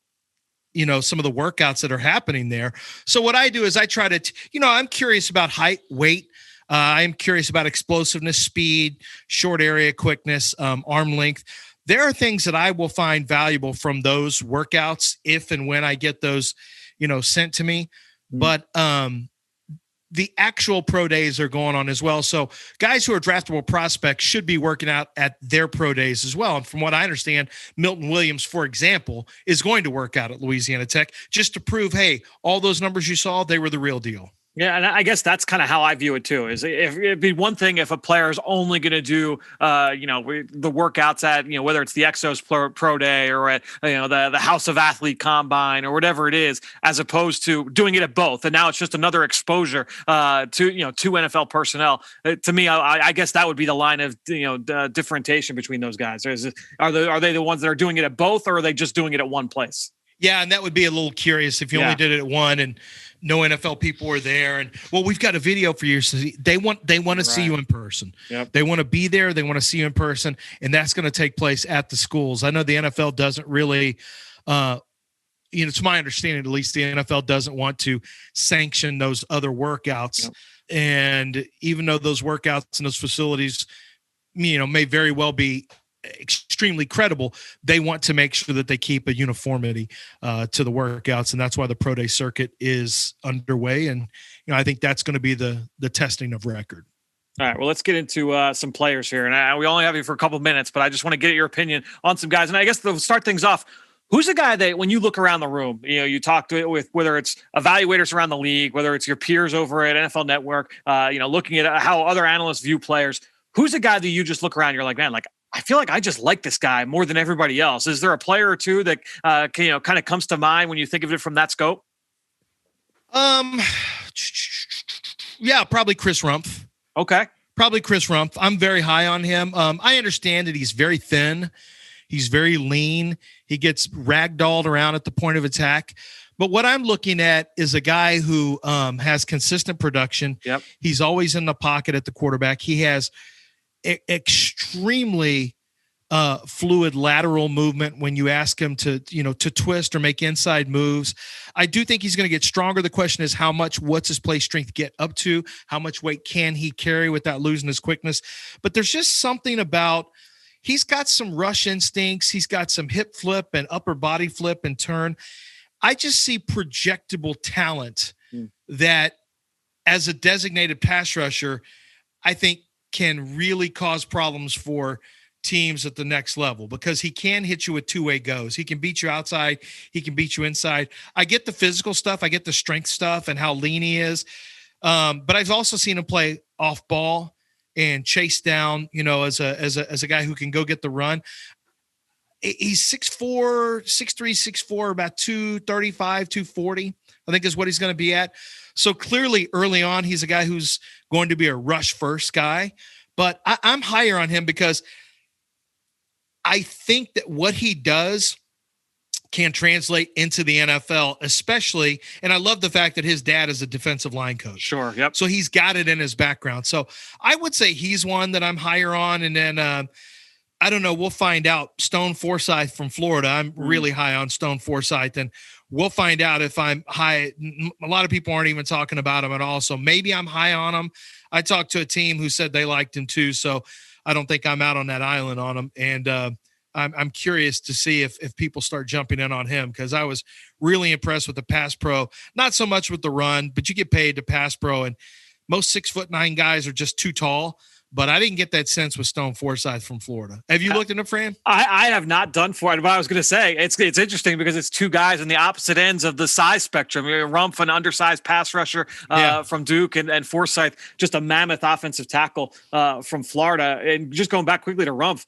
some of the workouts that are happening there. So what I do is I try to, I'm curious about height, weight. I'm curious about explosiveness, speed, short area quickness, arm length. There are things that I will find valuable from those workouts if and when I get those, sent to me. But the actual pro days are going on as well. So guys who are draftable prospects should be working out at their pro days as well. And from what I understand, Milton Williams, for example, is going to work out at Louisiana Tech just to prove, hey, all those numbers you saw, they were the real deal. Yeah, and I guess that's kind of how I view it too. Is if it'd be one thing if a player is only going to do, the workouts at, whether it's the Exos Pro Day or at, the House of Athlete Combine or whatever it is, as opposed to doing it at both. And now it's just another exposure to NFL personnel. To me, I guess that would be the line of differentiation between those guys. Are they the ones that are doing it at both, or are they just doing it at one place? Yeah, and that would be a little curious if you only did it at one and no NFL people were there. And we've got a video for you. So they want to see you in person. Yep. They want to be there. They want to see you in person, and that's going to take place at the schools. I know the NFL doesn't really, it's my understanding, at least the NFL doesn't want to sanction those other workouts. Yep. And even though those workouts in those facilities, may very well be extremely credible, they want to make sure that they keep a uniformity to the workouts, and that's why the pro day circuit is underway. And I think that's going to be the testing of record. All right, well, let's get into some players here, and we only have you for a couple of minutes, but I just want to get your opinion on some guys. And I guess to start things off, who's a guy that when you look around the room, you talk to it with, whether it's evaluators around the league, whether it's your peers over at NFL Network, looking at how other analysts view players, who's a guy that you just look around, you're like, man, like, I feel like I just like this guy more than everybody else. Is there a player or two that kind of comes to mind when you think of it from that scope? Yeah, probably Chris Rumpf. Okay. Probably Chris Rumpf. I'm very high on him. I understand that he's very thin. He's very lean. He gets ragdolled around at the point of attack. But what I'm looking at is a guy who has consistent production. Yep. He's always in the pocket at the quarterback. He has extremely fluid lateral movement when you ask him to twist or make inside moves. I do think he's going to get stronger. The question is what's his play strength get up to? How much weight can he carry without losing his quickness? But there's just something about, he's got some rush instincts. He's got some hip flip and upper body flip and turn. I just see projectable talent that as a designated pass rusher, I think can really cause problems for teams at the next level, because he can hit you with two-way goes. He can beat you outside. He can beat you inside. I get the physical stuff. I get the strength stuff and how lean he is. But I've also seen him play off ball and chase down, as a guy who can go get the run. He's 6'4", 6'3", 6'4", about 235, 240, I think is what he's going to be at. So clearly early on, he's a guy who's going to be a rush first guy, but I'm higher on him because I think that what he does can translate into the NFL, especially, and I love the fact that his dad is a defensive line coach. Sure, yep. So he's got it in his background. So I would say he's one that I'm higher on, and then I don't know, we'll find out. Stone Forsythe from Florida, I'm really high on Stone Forsythe, and we'll find out if I'm high. A lot of people aren't even talking about him at all, so maybe I'm high on him. I talked to a team who said they liked him too, so I don't think I'm out on that island on him, and I'm curious to see if people start jumping in on him, because I was really impressed with the pass pro, not so much with the run, but you get paid to pass pro, and most 6'9" guys are just too tall. But I didn't get that sense with Stone Forsythe from Florida. Have you looked into Fran? I have not done for it, but I was going to say it's interesting because it's two guys on the opposite ends of the size spectrum. Rumpf, an undersized pass rusher from Duke, and Forsythe, just a mammoth offensive tackle from Florida. And just going back quickly to Rumpf,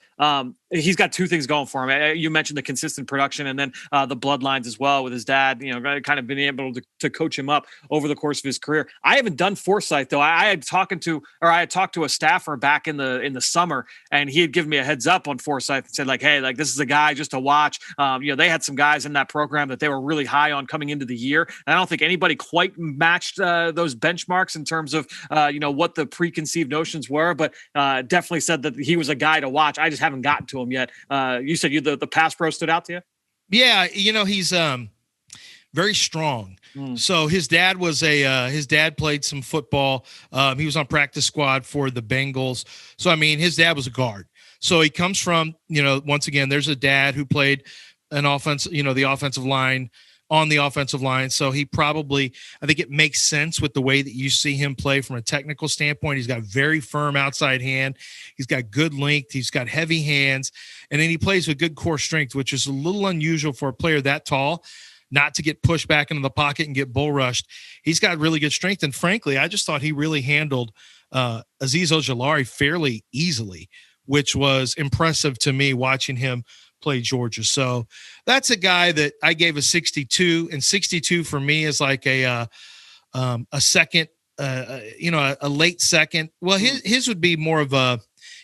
he's got two things going for him. You mentioned the consistent production, and then the bloodlines as well with his dad. Kind of been able to coach him up over the course of his career. I haven't done Forsythe though. I had talked to a staffer back in the summer, and he had given me a heads up on Forsythe and said, like, hey, like, this is a guy just to watch. They had some guys in that program that they were really high on coming into the year, and I don't think anybody quite matched those benchmarks in terms of what the preconceived notions were, but definitely said that he was a guy to watch. I just haven't gotten to him yet. You said the pass pro stood out to you? Yeah, he's very strong. So his dad was his dad played some football. He was on practice squad for the Bengals. So, I mean, his dad was a guard. So he comes from, once again, there's a dad who played an offense, the offensive line, on the offensive line. So he probably, I think it makes sense with the way that you see him play from a technical standpoint. He's got very firm outside hand. He's got good length. He's got heavy hands. And then he plays with good core strength, which is a little unusual for a player that tall, not to get pushed back into the pocket and get bull rushed. He's got really good strength. And frankly, I just thought he really handled Azeez Ojulari fairly easily, which was impressive to me watching him play Georgia. So that's a guy that I gave a 62, and 62 for me is like a second, a late second. Well, his would be more of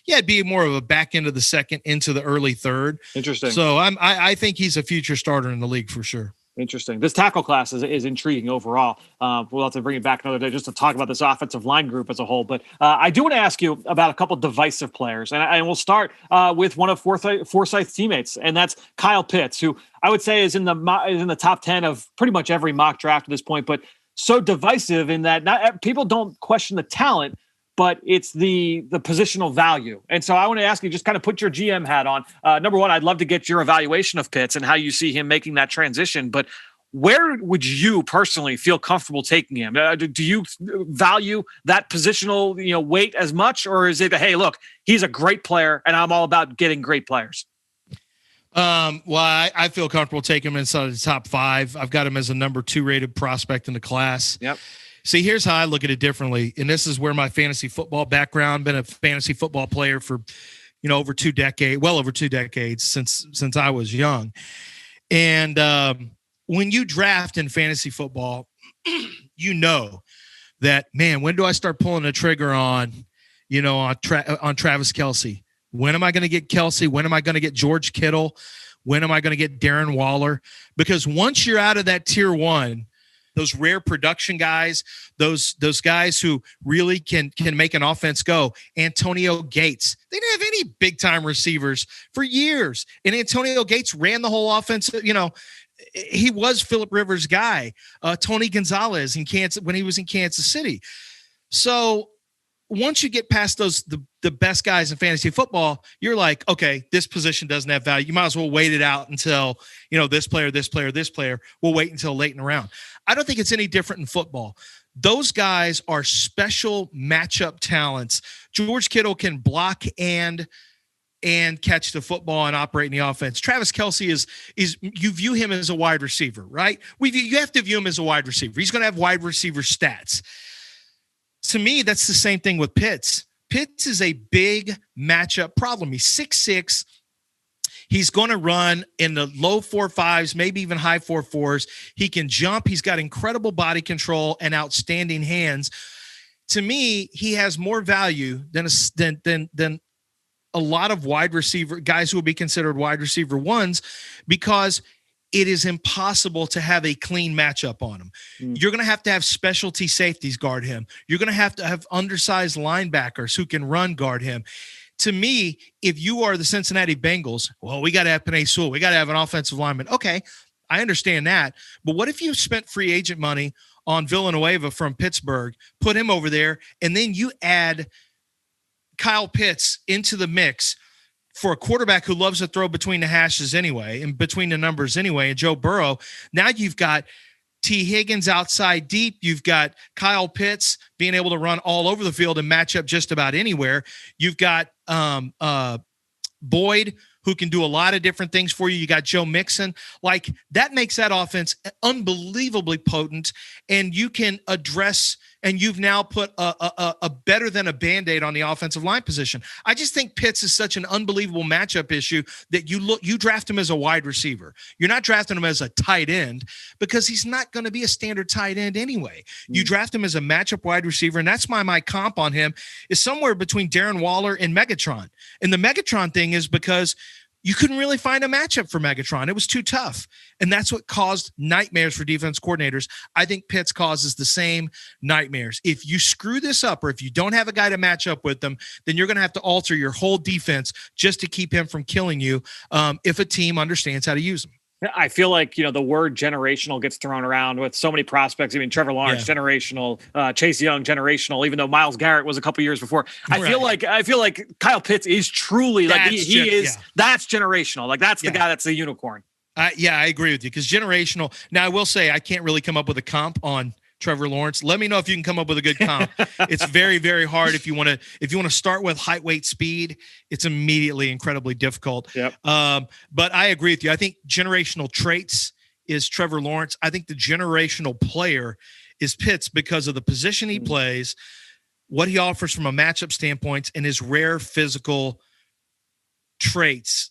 it'd be more of a back end of the second into the early third. Interesting. So I think he's a future starter in the league for sure. Interesting. This tackle class is intriguing overall. We'll have to bring it back another day just to talk about this offensive line group as a whole. But I do want to ask you about a couple of divisive players. And we'll start with one of Forsythe's teammates, and that's Kyle Pitts, who I would say is in the top 10 of pretty much every mock draft at this point, but so divisive in that people don't question the talent, but it's the positional value. And so I want to ask you, just kind of put your GM hat on. Number one, I'd love to get your evaluation of Pitts and how you see him making that transition. But where would you personally feel comfortable taking him? Do you value that positional weight as much? Or is it, hey, look, he's a great player and I'm all about getting great players? Well, I feel comfortable taking him inside the top 5. I've got him as a number 2 rated prospect in the class. Yep. See, here's how I look at it differently. And this is where my fantasy football background, been a fantasy football player for, over 2 decades, since I was young. And when you draft in fantasy football, that, man, when do I start pulling the trigger on Travis Kelce? When am I going to get Kelce? When am I going to get George Kittle? When am I going to get Darren Waller? Because once you're out of that tier 1, those rare production guys, those guys who really can make an offense go. Antonio Gates, they didn't have any big time receivers for years, and Antonio Gates ran the whole offense. He was Phillip Rivers' guy. Tony Gonzalez in Kansas when he was in Kansas City. So once you get past the best guys in fantasy football, you're like, okay, this position doesn't have value. You might as well wait it out until, this player. We'll wait until late in the round. I don't think it's any different in football. Those guys are special matchup talents. George Kittle can block and catch the football and operate in the offense. Travis Kelce is you view him as a wide receiver, right? You have to view him as a wide receiver. He's going to have wide receiver stats. To me, that's the same thing with Pitts. Pitts is a big matchup problem. He's 6'6". He's going to run in the low 4.5s, maybe even high 4.4s. He can jump. He's got incredible body control and outstanding hands. To me, he has more value than a lot of wide receiver guys who would be considered wide receiver 1s, because it is impossible to have a clean matchup on him. You're going to have specialty safeties guard him. You're going to have undersized linebackers who can run guard him. To me, if you are the Cincinnati Bengals, well, we got to have Penei Sewell. We got to have an offensive lineman. Okay, I understand that. But what if you spent free agent money on Villanueva from Pittsburgh, put him over there, and then you add Kyle Pitts into the mix for a quarterback who loves to throw between the hashes anyway and between the numbers anyway, and Joe Burrow. Now you've got T. Higgins outside deep. You've got Kyle Pitts being able to run all over the field and match up just about anywhere. You've got Boyd, who can do a lot of different things for you. You got Joe Mixon. Like, that makes that offense unbelievably potent, and you can address – and you've now put a better than a Band-Aid on the offensive line position. I just think Pitts is such an unbelievable matchup issue that you draft him as a wide receiver. You're not drafting him as a tight end because he's not going to be a standard tight end anyway. You draft him as a matchup wide receiver, and that's my comp on him is somewhere between Darren Waller and Megatron. And the Megatron thing is because you couldn't really find a matchup for Megatron. It was too tough. And that's what caused nightmares for defense coordinators. I think Pitts causes the same nightmares. If you screw this up or if you don't have a guy to match up with them, then you're going to have to alter your whole defense just to keep him from killing you if a team understands how to use him. I feel like, the word generational gets thrown around with so many prospects. I mean, Trevor Lawrence, generational, Chase Young, generational, even though Myles Garrett was a couple years before. I feel like Kyle Pitts is truly that's generational. Like, that's the guy that's the unicorn. I agree with you because generational. Now, I will say I can't really come up with a comp on Trevor Lawrence. Let me know if you can come up with a good comp. It's very, very hard if you want to start with height, weight, speed. It's immediately incredibly difficult. Yep. But I agree with you. I think generational traits is Trevor Lawrence. I think the generational player is Pitts because of the position he plays, what he offers from a matchup standpoint, and his rare physical traits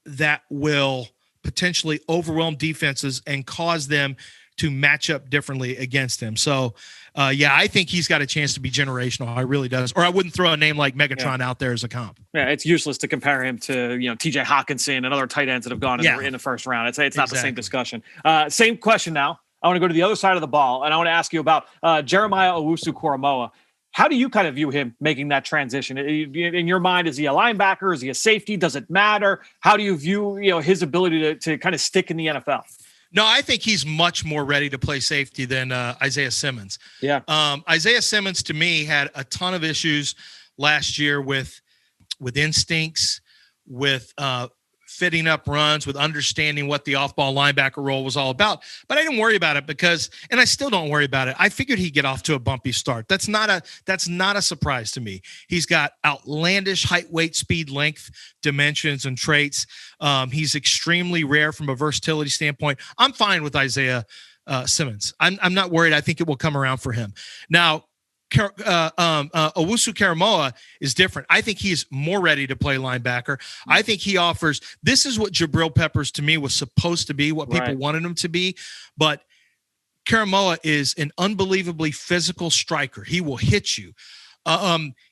that will potentially overwhelm defenses and cause them to match up differently against him. So, I think he's got a chance to be generational. I really does. Or I wouldn't throw a name like Megatron out there as a comp. Yeah, it's useless to compare him to, TJ Hawkinson and other tight ends that have gone in the first round. It's not the same discussion. Same question now. I want to go to the other side of the ball, and I want to ask you about Jeremiah Owusu-Koramoah. How do you kind of view him making that transition? In your mind, is he a linebacker? Is he a safety? Does it matter? How do you view his ability to kind of stick in the NFL? No, I think he's much more ready to play safety than Isaiah Simmons. Yeah. Isaiah Simmons, to me, had a ton of issues last year with instincts, with fitting up runs, with understanding what the off-ball linebacker role was all about. But I didn't worry about it and I still don't worry about it. I figured he'd get off to a bumpy start. That's not a surprise to me. He's got outlandish height, weight, speed, length, dimensions, and traits. He's extremely rare from a versatility standpoint. I'm fine with Isaiah Simmons. I'm not worried. I think it will come around for him. Now, Owusu-Koramoah is different. I think he's more ready to play linebacker. I think he offers – this is what Jabril Peppers to me was supposed to be, what people wanted him to be. But Koramoah is an unbelievably physical striker. He will hit you.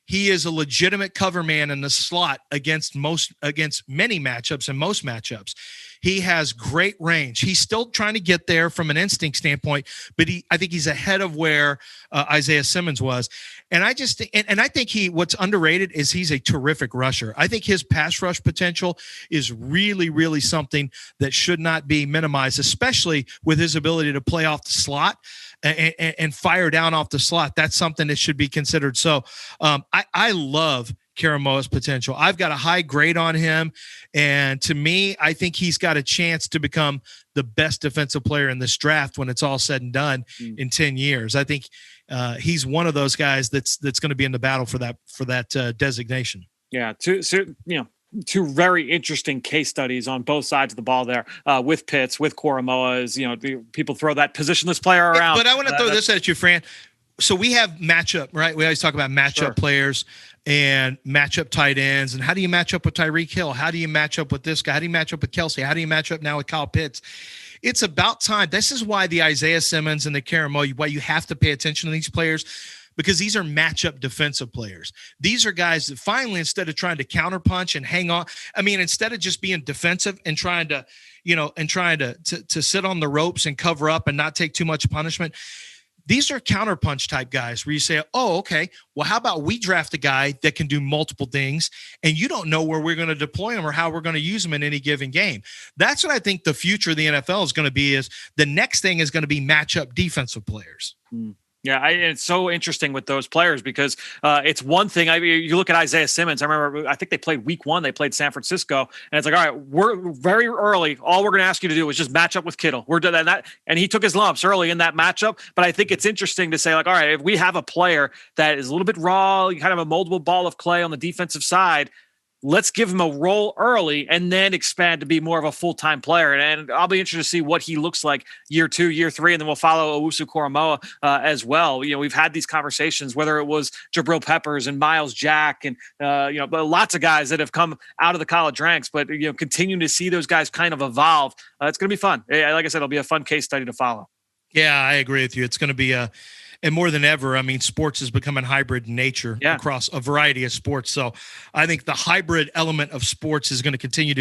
He is a legitimate cover man in the slot against many matchups and most matchups. He has great range. He's still trying to get there from an instinct standpoint, but I think he's ahead of where Isaiah Simmons was. And I think what's underrated is he's a terrific rusher. I think his pass rush potential is really, really something that should not be minimized, especially with his ability to play off the slot and fire down off the slot. That's something that should be considered. So I love Koramoah's potential. I've got a high grade on him. And to me, I think he's got a chance to become the best defensive player in this draft when it's all said and done in 10 years. I think he's one of those guys that's going to be in the battle for that designation. Yeah. Two very interesting case studies on both sides of the ball there with Pitts, with Koramoah. Is people throw that positionless player around. But I want to throw this at you, Fran. So we have matchup, right? We always talk about matchup players and matchup tight ends. And how do you match up with Tyreek Hill? How do you match up with this guy? How do you match up with Kelsey? How do you match up now with Kyle Pitts? It's about time. This is why the Isaiah Simmons and the Koramoah, why you have to pay attention to these players, because these are matchup defensive players. These are guys that finally, instead of trying to counterpunch and hang on, instead of just being defensive and trying to, to sit on the ropes and cover up and not take too much punishment, these are counterpunch type guys where you say, oh, okay, well, how about we draft a guy that can do multiple things and you don't know where we're going to deploy him or how we're going to use him in any given game. That's what I think the future of the NFL is going to be, is the next thing is going to be matchup defensive players. Yeah, it's so interesting with those players because it's one thing. You look at Isaiah Simmons. I think they played week 1. They played San Francisco, and it's like, all right, we're very early. All we're going to ask you to do is just match up with Kittle. We're doing that, and he took his lumps early in that matchup. But I think it's interesting to say, like, all right, if we have a player that is a little bit raw, kind of a moldable ball of clay on the defensive side, let's give him a role early and then expand to be more of a full-time player. And I'll be interested to see what he looks like year 2, year 3, and then we'll follow Owusu Coramoa as well. We've had these conversations, whether it was Jabril Peppers and Miles Jack and, lots of guys that have come out of the college ranks, but, continuing to see those guys kind of evolve. It's going to be fun. Like I said, it'll be a fun case study to follow. Yeah, I agree with you. It's going to be and more than ever, sports is becoming hybrid in nature across a variety of sports. So I think the hybrid element of sports is going to continue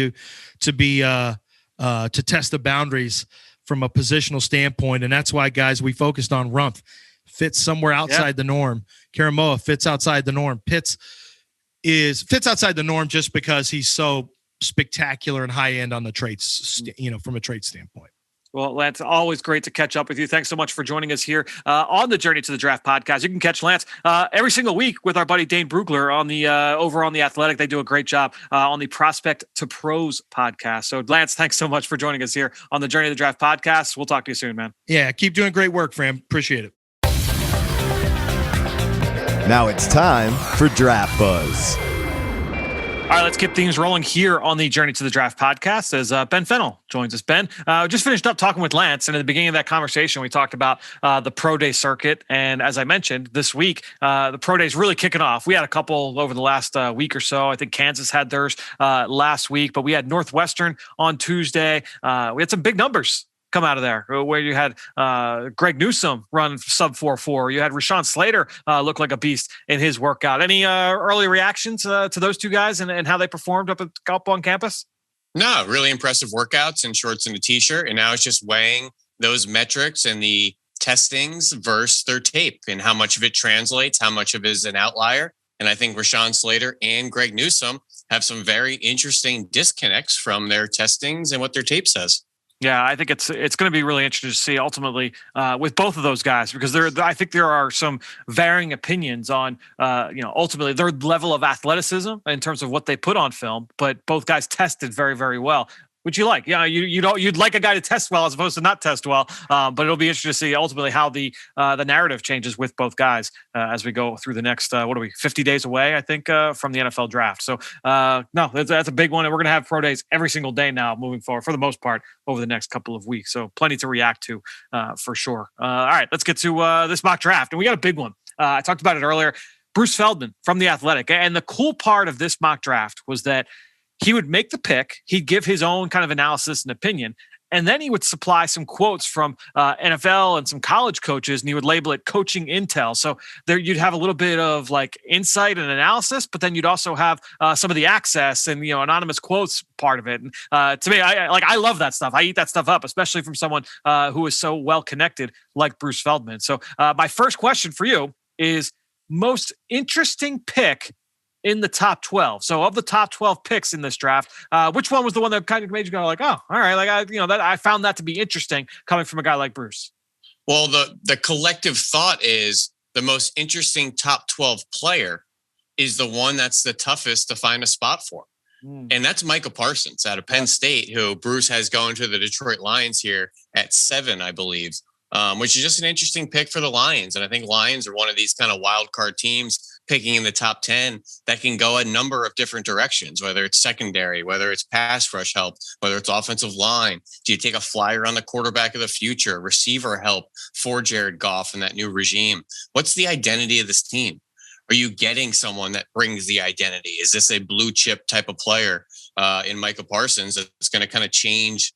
to be to test the boundaries from a positional standpoint. And that's why, guys, we focused on Rumpf. Fits somewhere outside the norm. Coramoa fits outside the norm. Fits outside the norm just because he's so spectacular and high end on the traits, from a trait standpoint. Well, Lance, always great to catch up with you. Thanks so much for joining us here on the Journey to the Draft podcast. You can catch Lance every single week with our buddy Dane Brugler on the over on The Athletic. They do a great job on the Prospect to Pros podcast. So, Lance, thanks so much for joining us here on the Journey to the Draft podcast. We'll talk to you soon, man. Yeah, keep doing great work, Fran. Appreciate it. Now it's time for Draft Buzz. All right, let's keep things rolling here on the Journey to the Draft podcast as Ben Fennell joins us. Ben, just finished up talking with Lance, and at the beginning of that conversation, we talked about the Pro Day circuit. And as I mentioned, this week, the Pro Day is really kicking off. We had a couple over the last week or so. I think Kansas had theirs last week, but we had Northwestern on Tuesday. We had some big numbers come out of there, where you had Greg Newsome run sub 4.4. You had Rashawn Slater look like a beast in his workout. Any early reactions to those two guys and how they performed up on campus? No, really impressive workouts in shorts and a t-shirt. And now it's just weighing those metrics and the testings versus their tape and how much of it translates, how much of it is an outlier. And I think Rashawn Slater and Greg Newsome have some very interesting disconnects from their testings and what their tape says. Yeah, I think it's going to be really interesting to see ultimately with both of those guys, because I think there are some varying opinions on ultimately their level of athleticism in terms of what they put on film. But both guys tested very, very well. Which you like? Yeah, you'd like a guy to test well as opposed to not test well. But it'll be interesting to see ultimately how the narrative changes with both guys as we go through the next 50 days away, I think, from the NFL draft. So no, that's a big one, and we're going to have pro days every single day now moving forward for the most part over the next couple of weeks. So plenty to react to for sure. All right, let's get to this mock draft, and we got a big one. I talked about it earlier. Bruce Feldman from The Athletic, and the cool part of this mock draft was that he would make the pick, he'd give his own kind of analysis and opinion, and then he would supply some quotes from NFL and some college coaches, and he would label it coaching intel. So there you'd have a little bit of like insight and analysis, but then you'd also have some of the access and, anonymous quotes part of it. And to me, I love that stuff. I eat that stuff up, especially from someone who is so well connected like Bruce Feldman. So my first question for you is most interesting pick in the top 12. So of the top 12 picks in this draft, which one was the one that kind of made you go like, oh, all right. Like, I found that to be interesting coming from a guy like Bruce. Well, the collective thought is the most interesting top 12 player is the one that's the toughest to find a spot for. And that's Micah Parsons out of Penn State, who Bruce has going to the Detroit Lions here at 7, I believe, which is just an interesting pick for the Lions. And I think Lions are one of these kind of wild card teams picking in the top 10 that can go a number of different directions, whether it's secondary, whether it's pass rush help, whether it's offensive line. Do you take a flyer on the quarterback of the future, receiver help for Jared Goff and that new regime? What's the identity of this team? Are you getting someone that brings the identity? Is this a blue chip type of player in Micah Parsons that's going to kind of change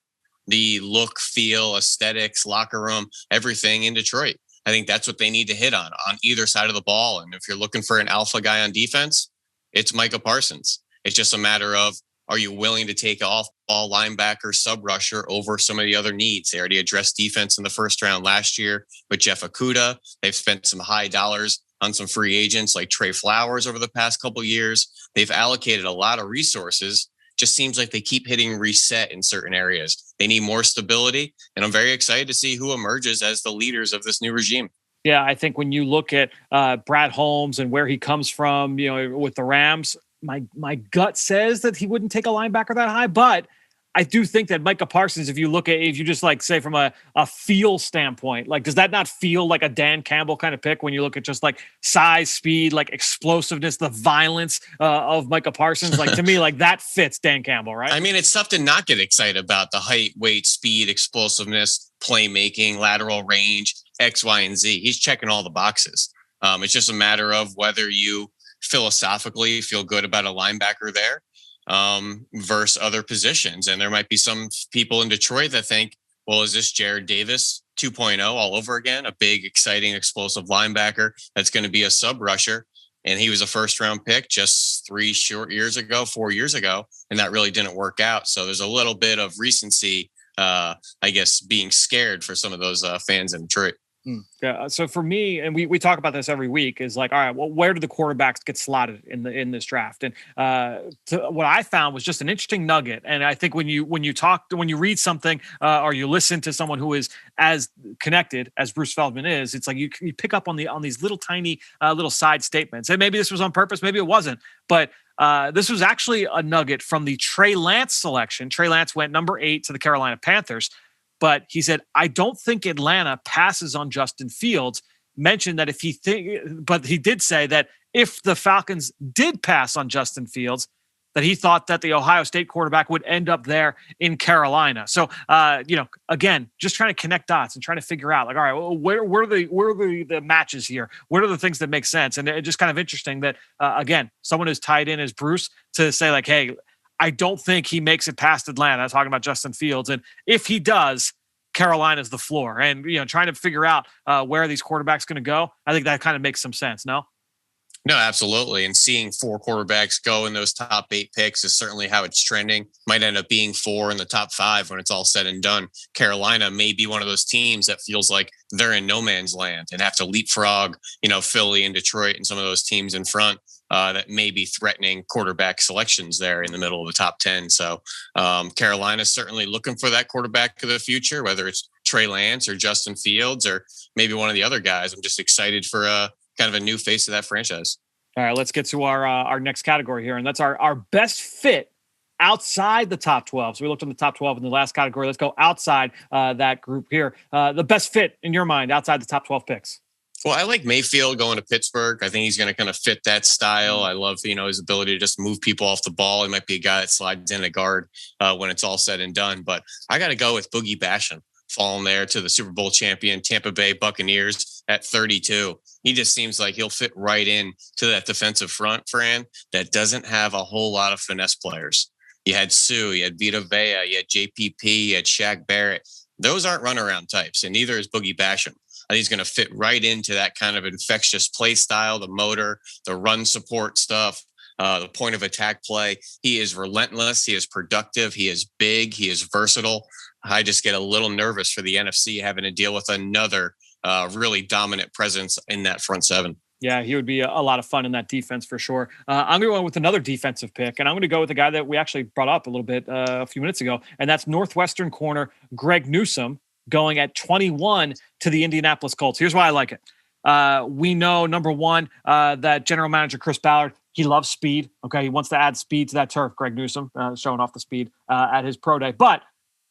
the look, feel, aesthetics, locker room, everything in Detroit? I think that's what they need to hit on either side of the ball. And if you're looking for an alpha guy on defense, it's Micah Parsons. It's just a matter of, are you willing to take off-ball linebacker, sub-rusher over some of the other needs? They already addressed defense in the first round last year with Jeff Okudah. They've spent some high dollars on some free agents like Trey Flowers over the past couple of years. They've allocated a lot of resources. Just seems like they keep hitting reset in certain areas. They need more stability, and I'm very excited to see who emerges as the leaders of this new regime. Yeah, I think when you look at Brad Holmes and where he comes from, with the Rams, my gut says that he wouldn't take a linebacker that high, but I do think that Micah Parsons, if you just like say from a feel standpoint, like, does that not feel like a Dan Campbell kind of pick when you look at just like size, speed, like explosiveness, the violence of Micah Parsons? Like, to me, like that fits Dan Campbell, right? I mean, it's tough to not get excited about the height, weight, speed, explosiveness, playmaking, lateral range, X, Y, and Z. He's checking all the boxes. It's just a matter of whether you philosophically feel good about a linebacker there versus other positions. And there might be some people in Detroit that think, well, is this Jared Davis 2.0 all over again? A big, exciting, explosive linebacker that's going to be a sub rusher. And he was a first round pick just 4 years ago. And that really didn't work out. So there's a little bit of recency, I guess, being scared for some of those fans in Detroit. Yeah. So for me, and we talk about this every week, is like, all right, well, where do the quarterbacks get slotted in this draft? And what I found was just an interesting nugget. And I think when you read something or you listen to someone who is as connected as Bruce Feldman is, it's like you pick up on these little tiny little side statements. And maybe this was on purpose, maybe it wasn't, but this was actually a nugget from the Trey Lance selection. Trey Lance went number 8 to the Carolina Panthers. But he said, I don't think Atlanta passes on Justin Fields. Mentioned that but he did say that if the Falcons did pass on Justin Fields, that he thought that the Ohio State quarterback would end up there in Carolina. So, again, just trying to connect dots and trying to figure out, like, all right, well, where are the matches here? What are the things that make sense? And it's just kind of interesting that, again, someone as tied in as Bruce to say, like, hey, I don't think he makes it past Atlanta, talking about Justin Fields. And if he does, Carolina's the floor. And, trying to figure out where are these quarterbacks going to go, I think that kind of makes some sense, no? No, absolutely. And seeing 4 quarterbacks go in those top 8 picks is certainly how it's trending. Might end up being 4 in the top 5 when it's all said and done. Carolina may be one of those teams that feels like they're in no man's land and have to leapfrog, Philly and Detroit and some of those teams in front that may be threatening quarterback selections there in the middle of the top 10. So Carolina's certainly looking for that quarterback of the future, whether it's Trey Lance or Justin Fields or maybe one of the other guys. I'm just excited for kind of a new face of that franchise. All right, let's get to our next category here, and that's our best fit outside the top 12. So we looked on the top 12 in the last category. Let's go outside that group here. The best fit in your mind outside the top 12 picks. Well, I like Mayfield going to Pittsburgh. I think he's going to kind of fit that style. I love, his ability to just move people off the ball. He might be a guy that slides in a guard when it's all said and done. But I got to go with Boogie Basham, falling there to the Super Bowl champion Tampa Bay Buccaneers at 32. He just seems like he'll fit right in to that defensive front, Fran, that doesn't have a whole lot of finesse players. You had Sue, you had Vita Vea, you had JPP, you had Shaq Barrett. Those aren't runaround types, and neither is Boogie Basham. I think he's going to fit right into that kind of infectious play style, the motor, the run support stuff, the point of attack play. He is relentless. He is productive. He is big. He is versatile. I just get a little nervous for the NFC having to deal with another really dominant presence in that front 7. Yeah, he would be a lot of fun in that defense for sure. I'm going to go with another defensive pick, and I'm going to go with a guy that we actually brought up a little bit a few minutes ago, and that's Northwestern corner Greg Newsome going at 21 to the Indianapolis Colts. Here's why I like it. We know, number one, that general manager Chris Ballard, he loves speed. Okay, he wants to add speed to that turf. Greg Newsome showing off the speed at his pro day. But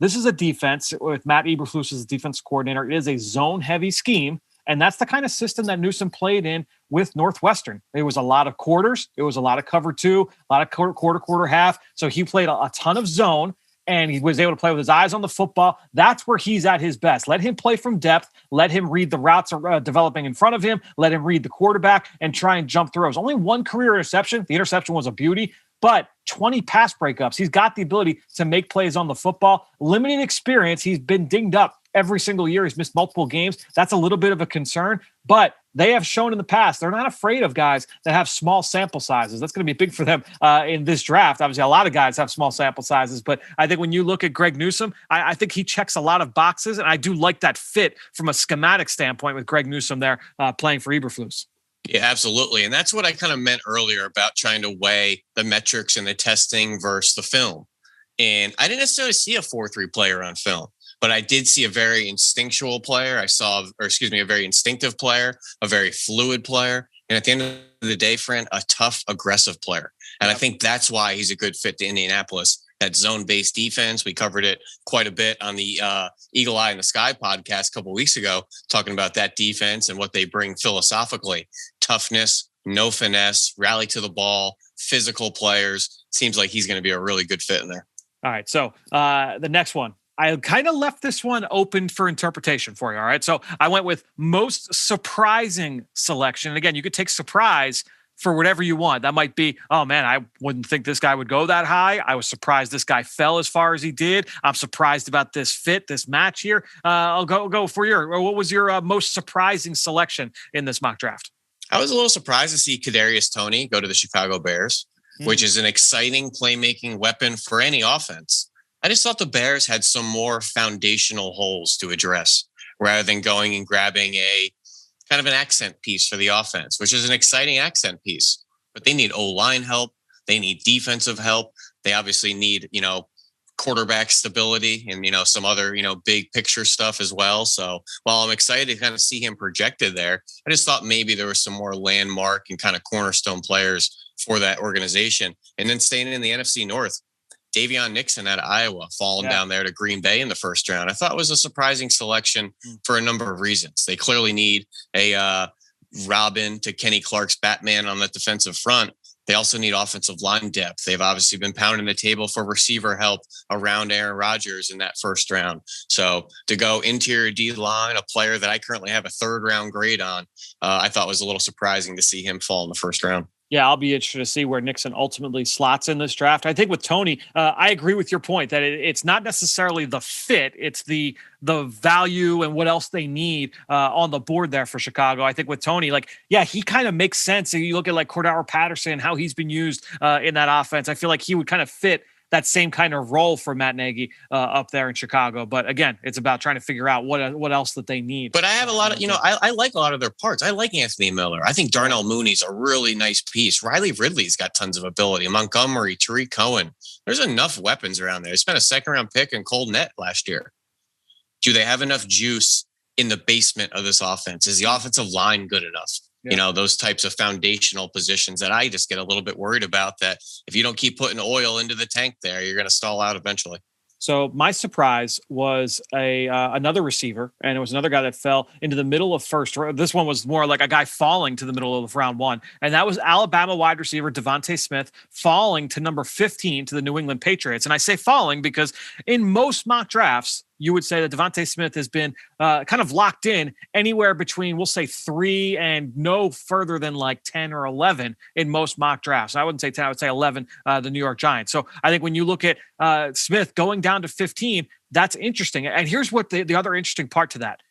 this is a defense with Matt Eberflus as the defense coordinator. It is a zone-heavy scheme, and that's the kind of system that Newsome played in with Northwestern. It was a lot of quarters. It was a lot of cover 2, a lot of quarter, half. So he played a ton of zone, and he was able to play with his eyes on the football. That's where he's at his best. Let him play from depth. Let him read the routes developing in front of him. Let him read the quarterback and try and jump throws. Only one career interception. The interception was a beauty, but 20 pass breakups. He's got the ability to make plays on the football. Limited experience. He's been dinged up every single year. He's missed multiple games. That's a little bit of a concern, but they have shown in the past they're not afraid of guys that have small sample sizes. That's going to be big for them in this draft. Obviously, a lot of guys have small sample sizes, but I think when you look at Greg Newsome, I think he checks a lot of boxes, and I do like that fit from a schematic standpoint with Greg Newsome there playing for Eberflus. Yeah, absolutely. And that's what I kind of meant earlier about trying to weigh the metrics and the testing versus the film. And I didn't necessarily see a 4-3 player on film, but I did see a very instinctual player. A very instinctive player, a very fluid player. And at the end of the day, Fran, a tough, aggressive player. And I think that's why he's a good fit to Indianapolis. That zone-based defense, we covered it quite a bit on the Eagle Eye in the Sky podcast a couple of weeks ago, talking about that defense and what they bring philosophically. Toughness, no finesse, rally to the ball, physical players. Seems like he's going to be a really good fit in there. All right, so the next one. I kind of left this one open for interpretation for you, all right? So I went with most surprising selection. And again, you could take surprise for whatever you want. That might be, oh man, I wouldn't think this guy would go that high. I was surprised this guy fell as far as he did. I'm surprised about this fit, this match here. I'll go for what was your most surprising selection in this mock draft? I was a little surprised to see Kadarius Toney go to the Chicago Bears, which is an exciting playmaking weapon for any offense. I just thought the Bears had some more foundational holes to address rather than going and grabbing a kind of an accent piece for the offense, which is an exciting accent piece. But they need O-line help. They need defensive help. They obviously need, quarterback stability and, some other, big picture stuff as well. So while I'm excited to kind of see him projected there, I just thought maybe there was some more landmark and kind of cornerstone players for that organization. And then staying in the NFC North, Davion Nixon out of Iowa, falling down there to Green Bay in the first round. I thought it was a surprising selection for a number of reasons. They clearly need a Robin to Kenny Clark's Batman on that defensive front. They also need offensive line depth. They've obviously been pounding the table for receiver help around Aaron Rodgers in that first round. So to go interior D line, a player that I currently have a 3rd round grade on, I thought was a little surprising to see him fall in the first round. Yeah, I'll be interested to see where Nixon ultimately slots in this draft. I think with Toney, I agree with your point that it's not necessarily the fit, it's the value and what else they need on the board there for Chicago. I think with Toney, he kind of makes sense. You look at Cordero Patterson, how he's been used in that offense. I feel like he would kind of fit that same kind of role for Matt Nagy up there in Chicago. But again, it's about trying to figure out what else that they need. But I have a lot of, I like a lot of their parts. I like Anthony Miller. I think Darnell Mooney's a really nice piece. Riley Ridley's got tons of ability. Montgomery, Tariq Cohen. There's enough weapons around there. They spent a 2nd round pick in Cole Kmet last year. Do they have enough juice in the basement of this offense? Is the offensive line good enough? Yeah. Those types of foundational positions that I just get a little bit worried about, that if you don't keep putting oil into the tank there, you're going to stall out eventually. So my surprise was another receiver, and it was another guy that fell into the middle of first. This one was more like a guy falling to the middle of round 1, and that was Alabama wide receiver Devonta Smith falling to number 15 to the New England Patriots. And I say falling because in most mock drafts, you would say that Devonta Smith has been kind of locked in anywhere between, we'll say 3 and no further than 10 or 11 in most mock drafts. I wouldn't say 10, I would say 11, the New York Giants. So I think when you look at Smith going down to 15, that's interesting. And here's what the other interesting part to that.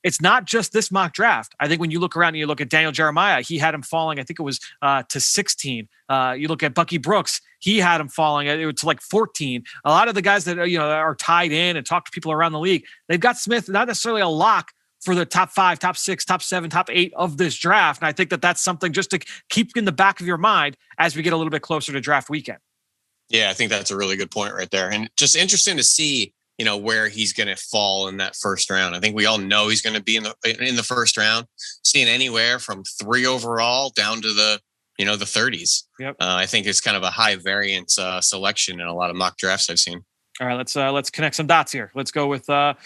It's not just this mock draft. I think when you look around and you look at Daniel Jeremiah, he had him falling, I think it was to 16. You look at Bucky Brooks, he had him falling to 14. A lot of the guys that are tied in and talk to people around the league, they've got Smith not necessarily a lock for the top 5, top 6, top 7, top 8 of this draft. And I think that that's something just to keep in the back of your mind as we get a little bit closer to draft weekend. Yeah, I think that's a really good point right there. And just interesting to see, where he's going to fall in that first round. I think we all know he's going to be in the first round, seeing anywhere from 3 overall down to the 30s. Yep. I think it's kind of a high variance selection in a lot of mock drafts I've seen. All right, let's connect some dots here. Let's go with try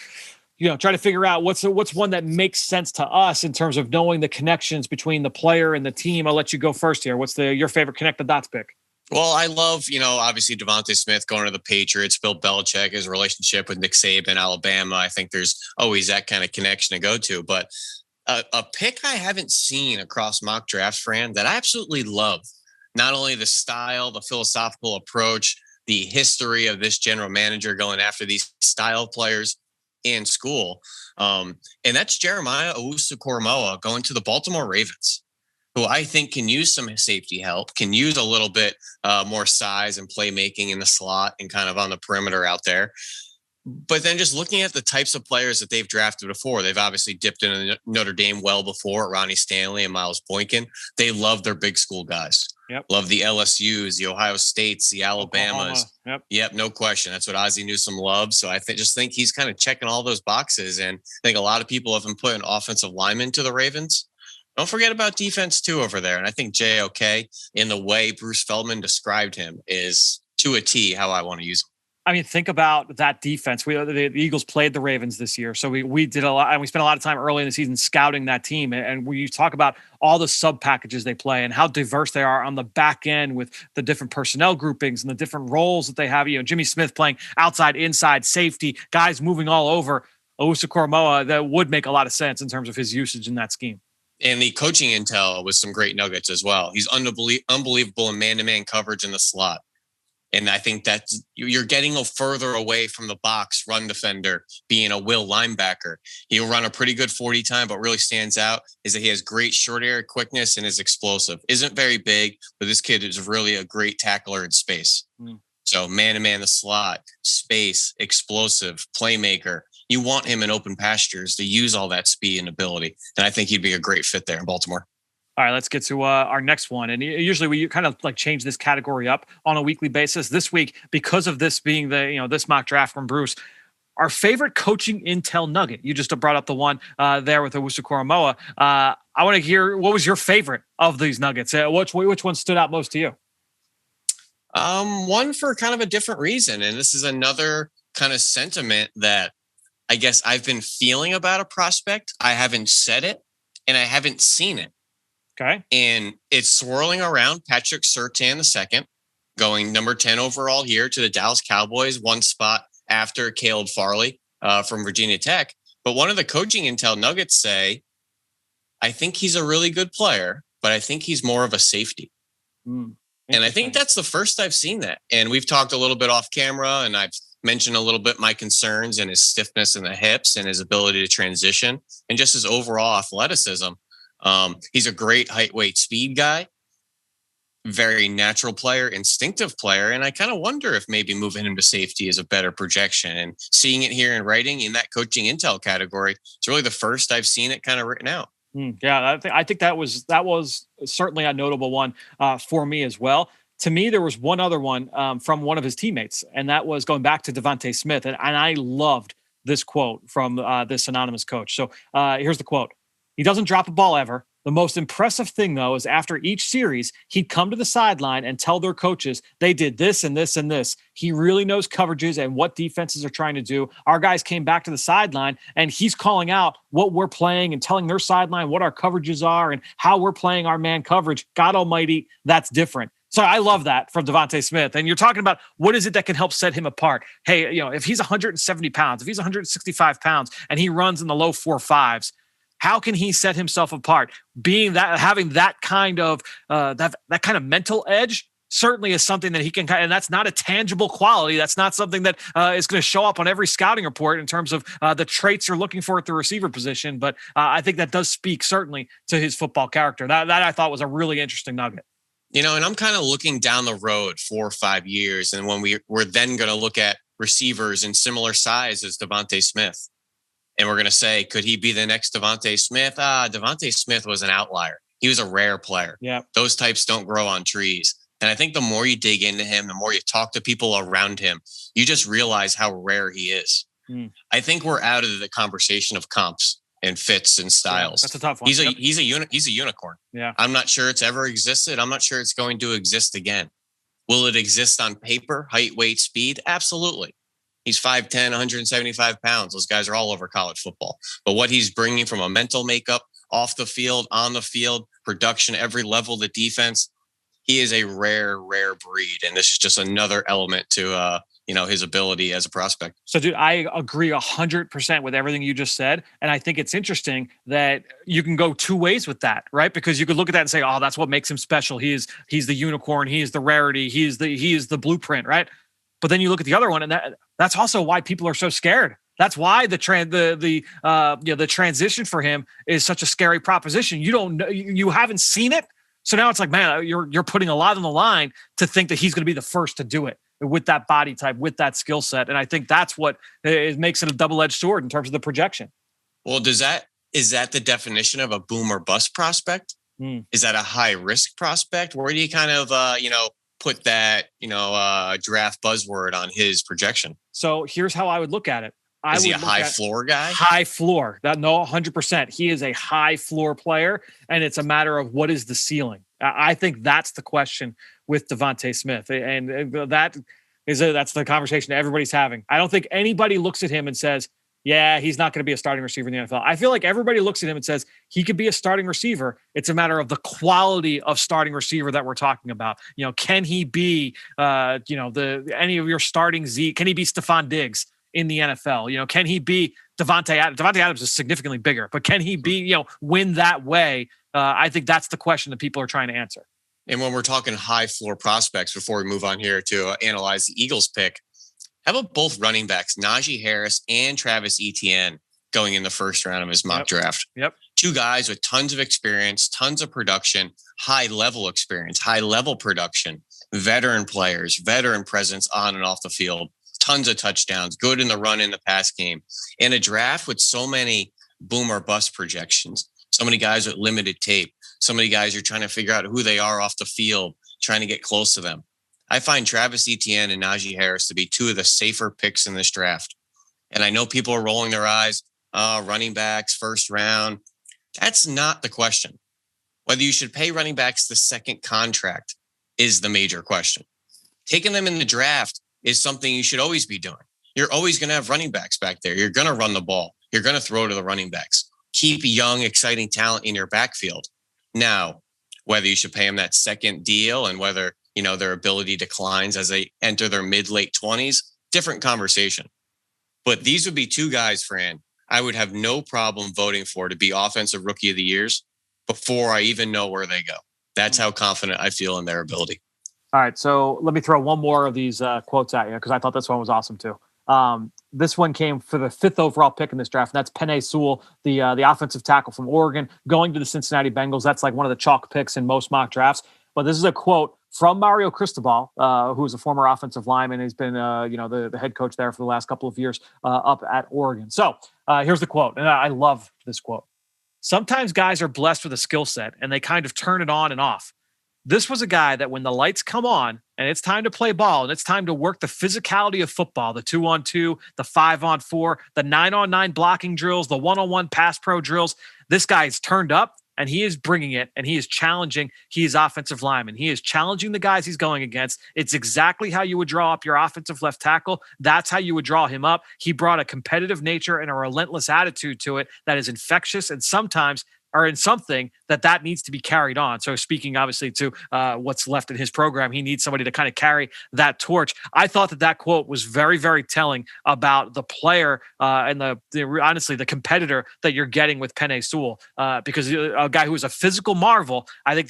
to figure out what's one that makes sense to us in terms of knowing the connections between the player and the team. I'll let you go first here. What's your favorite connect the dots pick? Well, I love, obviously Devonta Smith going to the Patriots, Bill Belichick, his relationship with Nick Saban, Alabama. I think there's always that kind of connection to go to. But a pick I haven't seen across mock drafts, Fran, that I absolutely love. Not only the style, the philosophical approach, the history of this general manager going after these style players, and school. And that's Jeremiah Owusu-Koramoah going to the Baltimore Ravens, who I think can use some safety help, can use a little bit more size and playmaking in the slot and kind of on the perimeter out there. But then just looking at the types of players that they've drafted before, they've obviously dipped into Notre Dame well before, Ronnie Stanley and Miles Boykin. They love their big school guys. Yep. Love the LSUs, the Ohio States, the Alabamas. Yep, no question. That's what Ozzie Newsome loves. So I just think he's kind of checking all those boxes. And I think a lot of people have been putting offensive linemen to the Ravens. Don't forget about defense too over there. And I think JOK, in the way Bruce Feldman described him, is to a T how I want to use him. I mean, think about that defense. The Eagles played the Ravens this year. So we did a lot, and we spent a lot of time early in the season scouting that team. And we talk about all the sub packages they play and how diverse they are on the back end with the different personnel groupings and the different roles that they have. You know, Jimmy Smith playing outside, inside, safety, guys moving all over. Owusu-Koramoah, that would make a lot of sense in terms of his usage in that scheme. And the coaching intel was some great nuggets as well. He's unbelievable in man-to-man coverage in the slot. And I think that you're getting a further away from the box run defender being a will linebacker. He'll run a pretty good 40 time, but really stands out is that he has great short area quickness and is explosive. Isn't very big, but this kid is really a great tackler in space. So man-to-man the slot, space, explosive, playmaker. You want him in open pastures to use all that speed and ability. And I think he'd be a great fit there in Baltimore. All right, let's get to our next one. And usually we kind of like change this category up on a weekly basis. This week, because of this being this mock draft from Bruce, our favorite coaching intel nugget. You just brought up the one there with Owusu-Koramoah. I want to hear, what was your favorite of these nuggets? Which one stood out most to you? One for kind of a different reason. And this is another kind of sentiment that I guess I've been feeling about a prospect. I haven't said it and I haven't seen it. Okay. And it's swirling around Patrick Surtain II, going number 10 overall here to the Dallas Cowboys, one spot after Caleb Farley from Virginia Tech. But one of the coaching intel nuggets say, I think he's a really good player, but I think he's more of a safety. And I think that's the first I've seen that. And we've talked a little bit off camera, and I've mentioned a little bit my concerns and his stiffness in the hips and his ability to transition and just his overall athleticism. He's a great height, weight, speed guy, very natural player, instinctive player. And I kind of wonder if maybe moving him to safety is a better projection, and seeing it here in writing in that coaching intel category. It's really the first I've seen it kind of written out. Yeah, I think that was certainly a notable one for me as well. To me, there was one other one from one of his teammates, and that was going back to Devonta Smith. And I loved this quote from this anonymous coach. So here's the quote. He doesn't drop a ball ever. The most impressive thing, though, is after each series, he'd come to the sideline and tell their coaches they did this and this and this. He really knows coverages and what defenses are trying to do. Our guys came back to the sideline, and he's calling out what we're playing and telling their sideline what our coverages are and how we're playing our man coverage. God almighty, that's different. So I love that from Devonta Smith. And you're talking about what is it that can help set him apart? Hey, if he's 170 pounds, if he's 165 pounds, and he runs in the low 4.5s, how can he set himself apart? Having that kind of that kind of mental edge certainly is something that he can, and that's not a tangible quality. That's not something that is going to show up on every scouting report in terms of the traits you're looking for at the receiver position. But I think that does speak certainly to his football character. That I thought was a really interesting nugget. And I'm kind of looking down the road 4 or 5 years, and when we're then going to look at receivers in similar size as Devonta Smith. And we're going to say, could he be the next Devonta Smith? Devonta Smith was an outlier. He was a rare player. Yeah. Those types don't grow on trees. And I think the more you dig into him, the more you talk to people around him, you just realize how rare he is. I think we're out of the conversation of comps and fits and styles. That's a tough one. He's a unicorn. Yeah. I'm not sure it's ever existed. I'm not sure it's going to exist again. Will it exist on paper? Height, weight, speed? Absolutely. He's 5'10", 175 pounds. Those guys are all over college football. But what he's bringing from a mental makeup, off the field, on the field, production, every level of the defense, he is a rare breed. And this is just another element to, his ability as a prospect. So, dude, I agree 100% with everything you just said. And I think it's interesting that you can go two ways with that, right? Because you could look at that and say, oh, that's what makes him special. He's the unicorn. He is the rarity. He is the blueprint, right? But then you look at the other one, and that's also why people are so scared That's why the transition for him is such a scary proposition. You don't know, you haven't seen it. So now it's like, man, you're putting a lot on the line to think that he's going to be the first to do it with that body type, with that skill set. And I think that's what makes it a double-edged sword in terms of the projection. Well, is that the definition of a boom or bust prospect? Is that a high risk prospect? Where do you kind of, put that, draft buzzword on his projection? So here's how I would look at it. Is he a high floor guy? High floor. No, 100%. He is a high floor player, and it's a matter of what is the ceiling. I think that's the question with Devonta Smith, and that's the conversation everybody's having. I don't think anybody looks at him and says, yeah, he's not going to be a starting receiver in the NFL. I feel like everybody looks at him and says he could be a starting receiver. It's a matter of the quality of starting receiver that we're talking about. Can he be, any of your starting Z? Can he be Stephon Diggs in the NFL? Can he be Devontae Adams? Devontae Adams is significantly bigger, but can he be, win that way? I think that's the question that people are trying to answer. And when we're talking high floor prospects, before we move on here to analyze the Eagles pick, how about both running backs, Najee Harris and Travis Etienne, going in the first round of his mock draft? Yep. Two guys with tons of experience, tons of production, high level experience, high level production, veteran players, veteran presence on and off the field, tons of touchdowns, good in the run in the pass game, and a draft with so many boom or bust projections. So many guys with limited tape. So many guys are trying to figure out who they are off the field, trying to get close to them. I find Travis Etienne and Najee Harris to be two of the safer picks in this draft. And I know people are rolling their eyes. Running backs, first round. That's not the question. Whether you should pay running backs the second contract is the major question. Taking them in the draft is something you should always be doing. You're always going to have running backs back there. You're going to run the ball. You're going to throw to the running backs. Keep young, exciting talent in your backfield. Now, whether you should pay them that second deal and whether, their ability declines as they enter their mid-late 20s, different conversation. But these would be two guys, Fran, I would have no problem voting for to be offensive rookie of the years before I even know where they go. That's how confident I feel in their ability. All right. So let me throw one more of these quotes at you because I thought this one was awesome too. This one came for the 5th overall pick in this draft, and that's Penei Sewell, the offensive tackle from Oregon, going to the Cincinnati Bengals. That's like one of the chalk picks in most mock drafts. But this is a quote from Mario Cristobal, who is a former offensive lineman. He's been, the head coach there for the last couple of years up at Oregon. So here's the quote, and I love this quote. Sometimes guys are blessed with a skill set, and they kind of turn it on and off. This was a guy that when the lights come on and it's time to play ball and it's time to work the physicality of football, the 2-on-2, the 5-on-4, the 9-on-9 blocking drills, the 1-on-1 pass pro drills, this guy is turned up and he is bringing it and he is challenging. He is offensive lineman. He is challenging the guys he's going against. It's exactly how you would draw up your offensive left tackle. That's how you would draw him up. He brought a competitive nature and a relentless attitude to it that is infectious and sometimes are in something that needs to be carried on. So speaking obviously to what's left in his program, he needs somebody to kind of carry that torch. I thought that quote was very, very telling about the player and honestly the competitor that you're getting with Penei Sewell because a guy who is a physical marvel. I think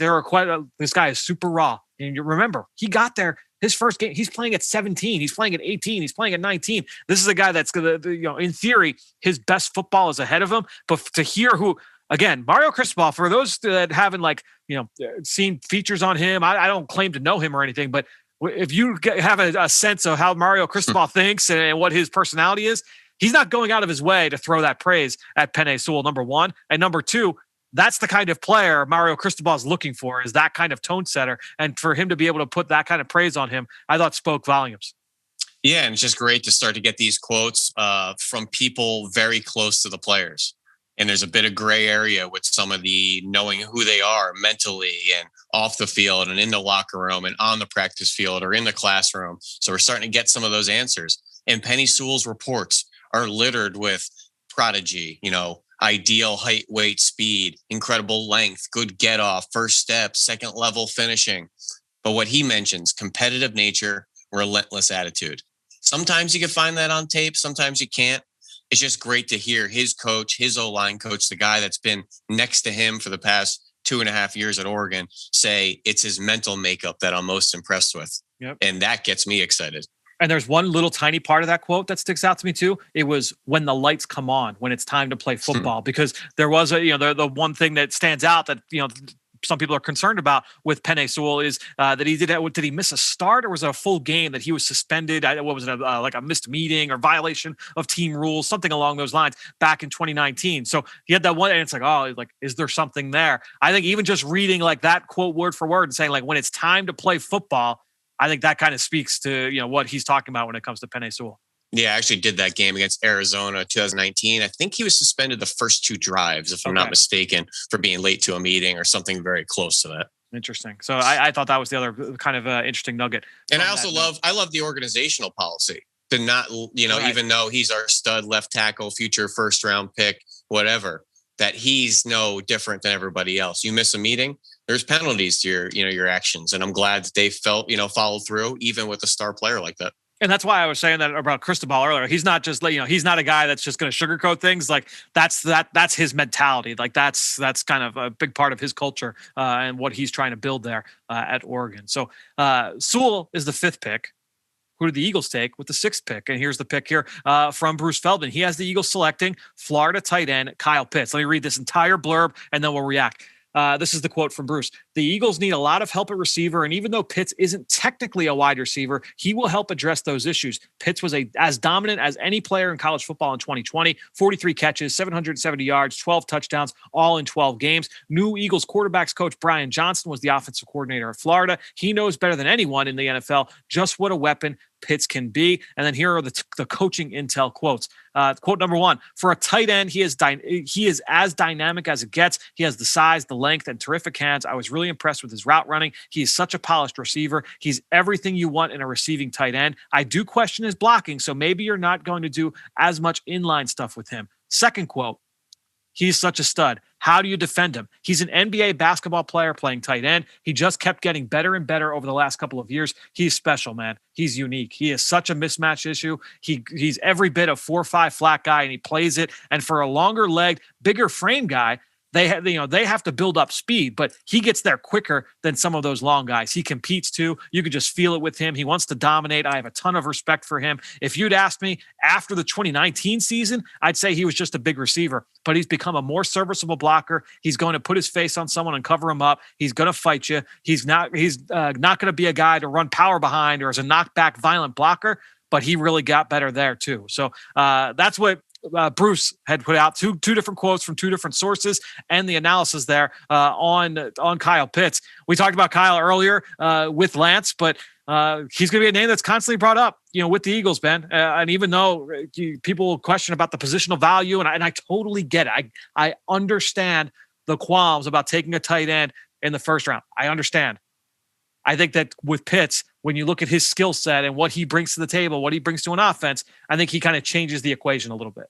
this guy is super raw. And you remember, he got there. His first game, he's playing at 17. He's playing at 18. He's playing at 19. This is a guy that's going to, in theory, his best football is ahead of him. But to hear again, Mario Cristobal, for those that haven't seen features on him, I don't claim to know him or anything, but if you have a sense of how Mario Cristobal thinks and what his personality is, he's not going out of his way to throw that praise at Penei Sewell, number one. And number two, that's the kind of player Mario Cristobal is looking for, is that kind of tone setter. And for him to be able to put that kind of praise on him, I thought spoke volumes. Yeah, and it's just great to start to get these quotes from people very close to the players. And there's a bit of gray area with some of the knowing who they are mentally and off the field and in the locker room and on the practice field or in the classroom. So we're starting to get some of those answers. And Penei Sewell's reports are littered with prodigy, ideal height, weight, speed, incredible length, good get off, first step, second level finishing. But what he mentions, competitive nature, relentless attitude. Sometimes you can find that on tape. Sometimes you can't. It's just great to hear his coach, his O-line coach, the guy that's been next to him for the past 2.5 years at Oregon, say it's his mental makeup that I'm most impressed with. Yep. And that gets me excited. And there's one little tiny part of that quote that sticks out to me too. It was when the lights come on, when it's time to play football, because there was the one thing that stands out that, some people are concerned about with Penei Sewell is that did he miss a start, or was it a full game that he was suspended? What was it, like a missed meeting or violation of team rules, something along those lines back in 2019. So he had that one, and it's like, is there something there? I think even just reading like that quote word for word and saying like when it's time to play football, I think that kind of speaks to what he's talking about when it comes to Penei Sewell. Yeah, I actually did that game against Arizona 2019. I think he was suspended the first 2 drives, if I'm not mistaken, for being late to a meeting or something very close to that. Interesting. So I thought that was the other kind of interesting nugget. And I also love the organizational policy to not, even though he's our stud left tackle, future first round pick, whatever, that he's no different than everybody else. You miss a meeting, there's penalties to your actions. And I'm glad that they followed through even with a star player like that. And that's why I was saying that about Cristobal earlier. He's not just he's not a guy that's just going to sugarcoat things. Like that's his mentality. Like that's kind of a big part of his culture and what he's trying to build there at Oregon. So Sewell is the 5th pick. Who did the Eagles take with the 6th pick? And here's the pick here from Bruce Feldman. He has the Eagles selecting Florida tight end Kyle Pitts. Let me read this entire blurb and then we'll react. This is the quote from Bruce. The Eagles need a lot of help at receiver, and even though Pitts isn't technically a wide receiver, he will help address those issues. Pitts was as dominant as any player in college football in 2020, 43 catches, 770 yards, 12 touchdowns, all in 12 games. New Eagles quarterbacks coach Brian Johnson was the offensive coordinator at Florida. He knows better than anyone in the NFL just what a weapon Pitts can be. And then here are the coaching intel quotes. Quote number 1, for a tight end, he is as dynamic as it gets. He has the size, the length, and terrific hands. I was really impressed with his route running. He is such a polished receiver. He's everything you want in a receiving tight end. I do question his blocking, so maybe you're not going to do as much inline stuff with him. Second quote, he's such a stud. How do you defend him? He's an NBA basketball player playing tight end. He just kept getting better and better over the last couple of years. He's special, man. He's unique. He is such a mismatch issue. He's every bit of 4.5 flat guy, and he plays it. And for a longer legged, bigger frame guy, they have to build up speed, but he gets there quicker than some of those long guys. He competes too. You can just feel it with him. He wants to dominate. I have a ton of respect for him. If you'd asked me after the 2019 season, I'd say he was just a big receiver, but he's become a more serviceable blocker. He's going to put his face on someone and cover him up. He's going to fight you. He's not going to be a guy to run power behind or as a knockback violent blocker, but he really got better there too. So that's what Bruce had put out, two different quotes from 2 different sources and the analysis there on Kyle Pitts. We talked about Kyle earlier with Lance, but he's going to be a name that's constantly brought up, with the Eagles, Ben. And even though people question about the positional value, and I totally get it. I understand the qualms about taking a tight end in the first round. I understand. I think that with Pitts, when you look at his skill set and what he brings to the table, what he brings to an offense, I think he kind of changes the equation a little bit.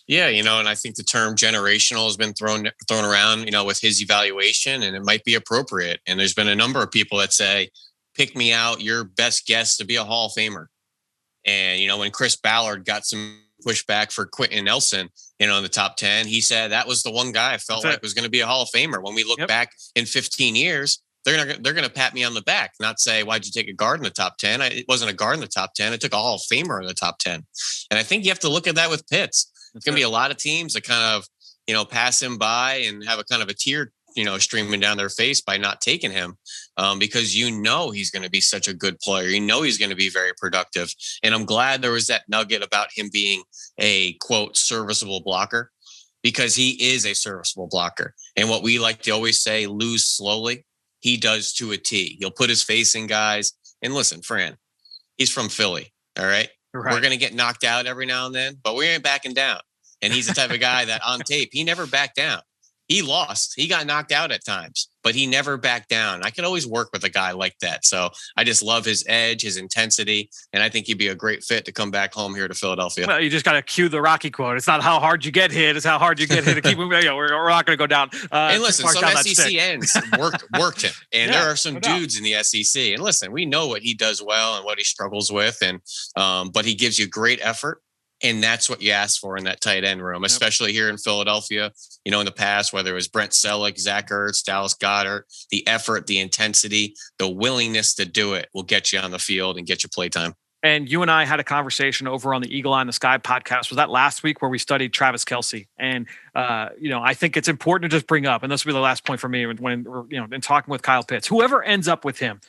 Yeah, and I think the term generational has been thrown around, with his evaluation, and it might be appropriate. And there's been a number of people that say, pick me out, your best guess to be a Hall of Famer. And, when Chris Ballard got some pushback for Quentin Nelson, in the top 10, he said that was the one guy I felt like was going to be a Hall of Famer. When we look back in 15 years, they're going to pat me on the back, not say, why'd you take a guard in the top 10? It wasn't a guard in the top 10. It took a Hall of Famer in the top 10. And I think you have to look at that with Pitts. It's going to be a lot of teams that kind of, pass him by and have a kind of a tear, streaming down their face by not taking him because he's going to be such a good player. He's going to be very productive. And I'm glad there was that nugget about him being a, quote, serviceable blocker, because he is a serviceable blocker. And what we like to always say, lose slowly. He does to a T. He'll put his face in guys. And listen, Fran, he's from Philly. All right. We're going to get knocked out every now and then, but we ain't backing down. And he's the type of guy that on tape, he never backed down. He lost. He got knocked out at times, but he never backed down. I could always work with a guy like that. So I just love his edge, his intensity, and I think he'd be a great fit to come back home here to Philadelphia. Well, you just got to cue the Rocky quote. It's not how hard you get hit, it's how hard you get hit to keep moving. We're not going to go down. And listen, some SEC ends worked him. And there are some dudes in the SEC. And listen, we know what he does well and what he struggles with. And but he gives you great effort. And that's what you ask for in that tight end room, especially here in Philadelphia. In the past, whether it was Brent Selleck, Zach Ertz, Dallas Goedert, the effort, the intensity, the willingness to do it will get you on the field and get you play time. And you and I had a conversation over on the Eagle Eye in the Sky podcast. Was that last week where we studied Travis Kelce? And, I think it's important to just bring up, and this will be the last point for me when in talking with Kyle Pitts, whoever ends up with him,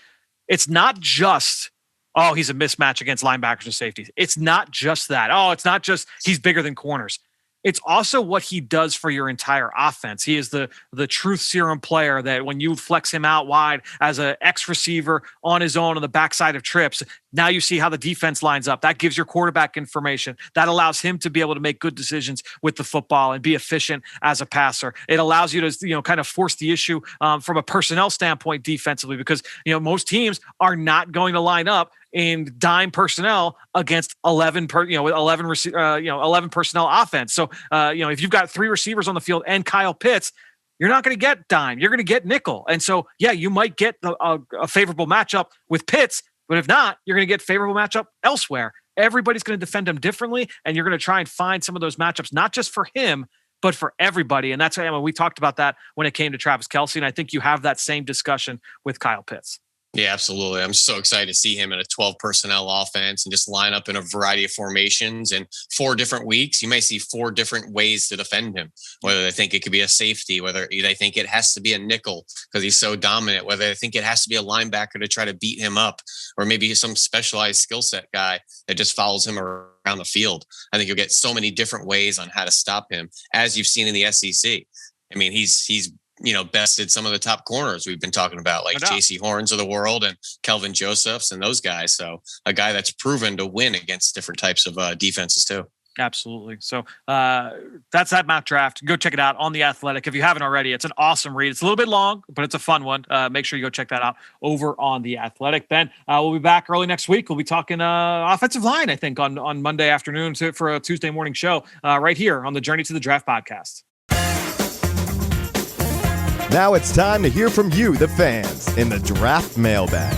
it's not just, oh, he's a mismatch against linebackers and safeties. It's not just that. Oh, it's not just he's bigger than corners. It's also what he does for your entire offense. He is the truth serum player that when you flex him out wide as an X receiver on his own on the backside of trips, now you see how the defense lines up. That gives your quarterback information. That allows him to be able to make good decisions with the football and be efficient as a passer. It allows you to, kind of force the issue from a personnel standpoint defensively, because, most teams are not going to line up in dime personnel against 11 personnel offense. So, if you've got 3 receivers on the field and Kyle Pitts, you're not going to get dime. You're going to get nickel. And so, yeah, you might get a favorable matchup with Pitts, but if not, you're going to get favorable matchup elsewhere. Everybody's going to defend him differently, and you're going to try and find some of those matchups, not just for him, but for everybody. And that's why we talked about that when it came to Travis Kelce, and I think you have that same discussion with Kyle Pitts. Yeah, absolutely. I'm so excited to see him in a 12 personnel offense and just line up in a variety of formations. And 4 different weeks, you may see 4 different ways to defend him, whether they think it could be a safety, whether they think it has to be a nickel because he's so dominant, whether they think it has to be a linebacker to try to beat him up, or maybe some specialized skill set guy that just follows him around the field. I think you'll get so many different ways on how to stop him, as you've seen in the SEC. I mean, he's bested some of the top corners we've been talking about, like J.C. Horns of the world and Kelvin Josephs and those guys. So a guy that's proven to win against different types of defenses too. Absolutely. So that's that mock draft. Go check it out on The Athletic. If you haven't already, it's an awesome read. It's a little bit long, but it's a fun one. Make sure you go check that out over on The Athletic. Ben, we'll be back early next week. We'll be talking offensive line, I think, on Monday afternoon for a Tuesday morning show right here on the Journey to the Draft podcast. Now it's time to hear from you, the fans, in the Draft Mailbag.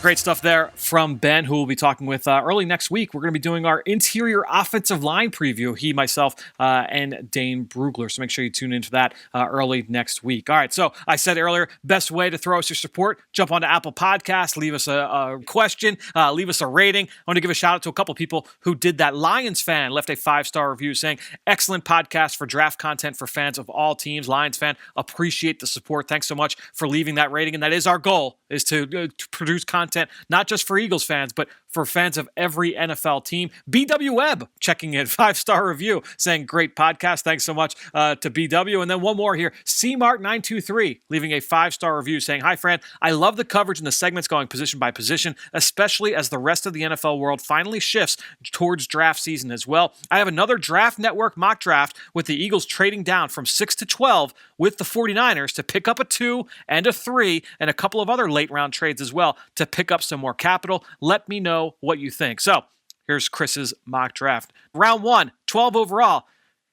Great stuff there from Ben, who we'll be talking with early next week. We're going to be doing our interior offensive line preview, he, myself, and Dane Brugler. So make sure you tune into that early next week. All right, so I said earlier, best way to throw us your support, jump onto Apple Podcasts, leave us a question, leave us a rating. I want to give a shout out to a couple people who did that. Lions fan left a 5-star review saying, excellent podcast for draft content for fans of all teams. Lions fan, appreciate the support. Thanks so much for leaving that rating. And that is our goal, is to produce content not just for Eagles fans, but for fans of every NFL team. BW Webb checking in, 5-star review, saying great podcast. Thanks so much to BW. And then one more here, CMart923 leaving a 5-star review saying, hi, Fran. I love the coverage and the segments going position by position, especially as the rest of the NFL world finally shifts towards draft season as well. I have another Draft Network mock draft with the Eagles trading down from 6 to 12 with the 49ers to pick up a 2 and a 3 and a couple of other late round trades as well to pick up some more capital. Let me know what you think. So here's Chris's mock draft. Round 1, 12 overall.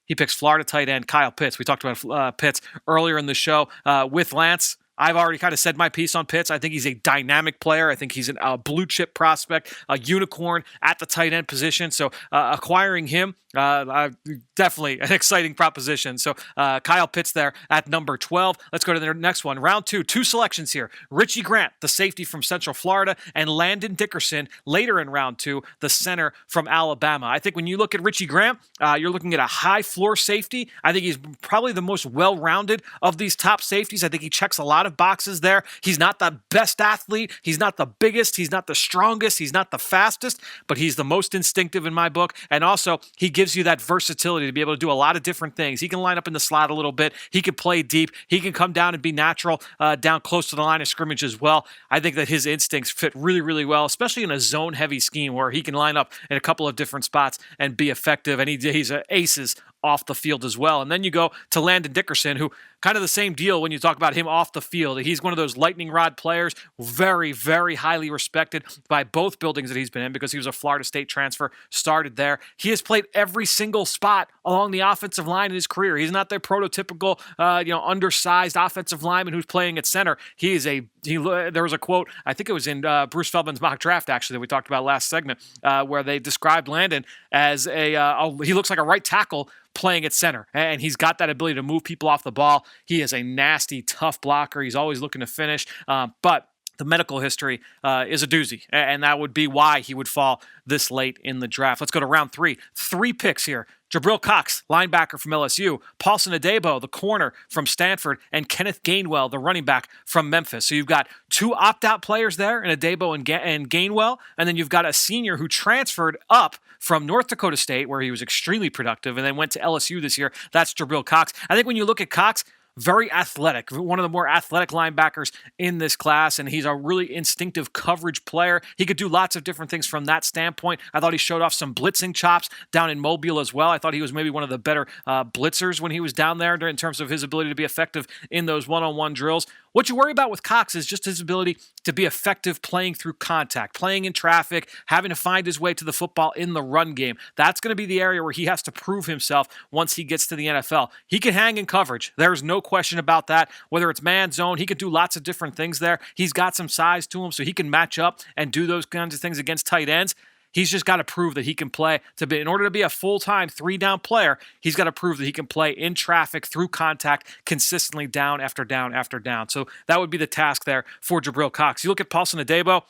He picks Florida tight end Kyle Pitts. We talked about Pitts earlier in the show with Lance. I've already kind of said my piece on Pitts. I think he's a dynamic player. I think he's a blue chip prospect, a unicorn at the tight end position. So acquiring him, definitely an exciting proposition. So Kyle Pitts there at number 12. Let's go to the next one. Round 2, 2 selections here. Richie Grant, the safety from Central Florida, and Landon Dickerson later in round 2, the center from Alabama. I think when you look at Richie Grant, you're looking at a high floor safety. I think he's probably the most well-rounded of these top safeties. I think he checks a lot of boxes there. He's not the best athlete. He's not the biggest. He's not the strongest. He's not the fastest, but he's the most instinctive in my book. And also, he gives you that versatility to be able to do a lot of different things. He can line up in the slot a little bit. He can play deep. He can come down and be natural down close to the line of scrimmage as well. I think that his instincts fit really, really well, especially in a zone-heavy scheme where he can line up in a couple of different spots and be effective. And he's aces off the field as well. And then you go to Landon Dickerson, who kind of the same deal when you talk about him off the field. He's one of those lightning rod players, very, very highly respected by both buildings that he's been in because he was a Florida State transfer, started there. He has played every single spot along the offensive line in his career. He's not the prototypical, undersized offensive lineman who's playing at center. There was a quote, I think it was in Bruce Feldman's mock draft, actually, that we talked about last segment, where they described Landon as he looks like a right tackle playing at center, and he's got that ability to move people off the ball. He is a nasty, tough blocker. He's always looking to finish, but the medical history is a doozy, and that would be why he would fall this late in the draft. Let's go to round 3. 3 picks here. Jabril Cox, linebacker from LSU, Paulson Adebo, the corner from Stanford, and Kenneth Gainwell, the running back from Memphis. So you've got 2 opt-out players there in Adebo and Gainwell, and then you've got a senior who transferred up from North Dakota State, where he was extremely productive, and then went to LSU this year. That's Jabril Cox. I think when you look at Cox, very athletic, one of the more athletic linebackers in this class, and he's a really instinctive coverage player. He could do lots of different things from that standpoint. I thought he showed off some blitzing chops down in Mobile as well. I thought he was maybe one of the better blitzers when he was down there in terms of his ability to be effective in those one-on-one drills. What you worry about with Cox is just his ability to be effective playing through contact, playing in traffic, having to find his way to the football in the run game. That's going to be the area where he has to prove himself once he gets to the NFL. He can hang in coverage. There's no question about that. Whether it's man, zone, he could do lots of different things there. He's got some size to him, so he can match up and do those kinds of things against tight ends. He's just got to prove that he can play in order to be a full-time 3-down player. He's got to prove that he can play in traffic through contact consistently down after down after down. So that would be the task there for Jabril Cox. You look at Paulson Adebo,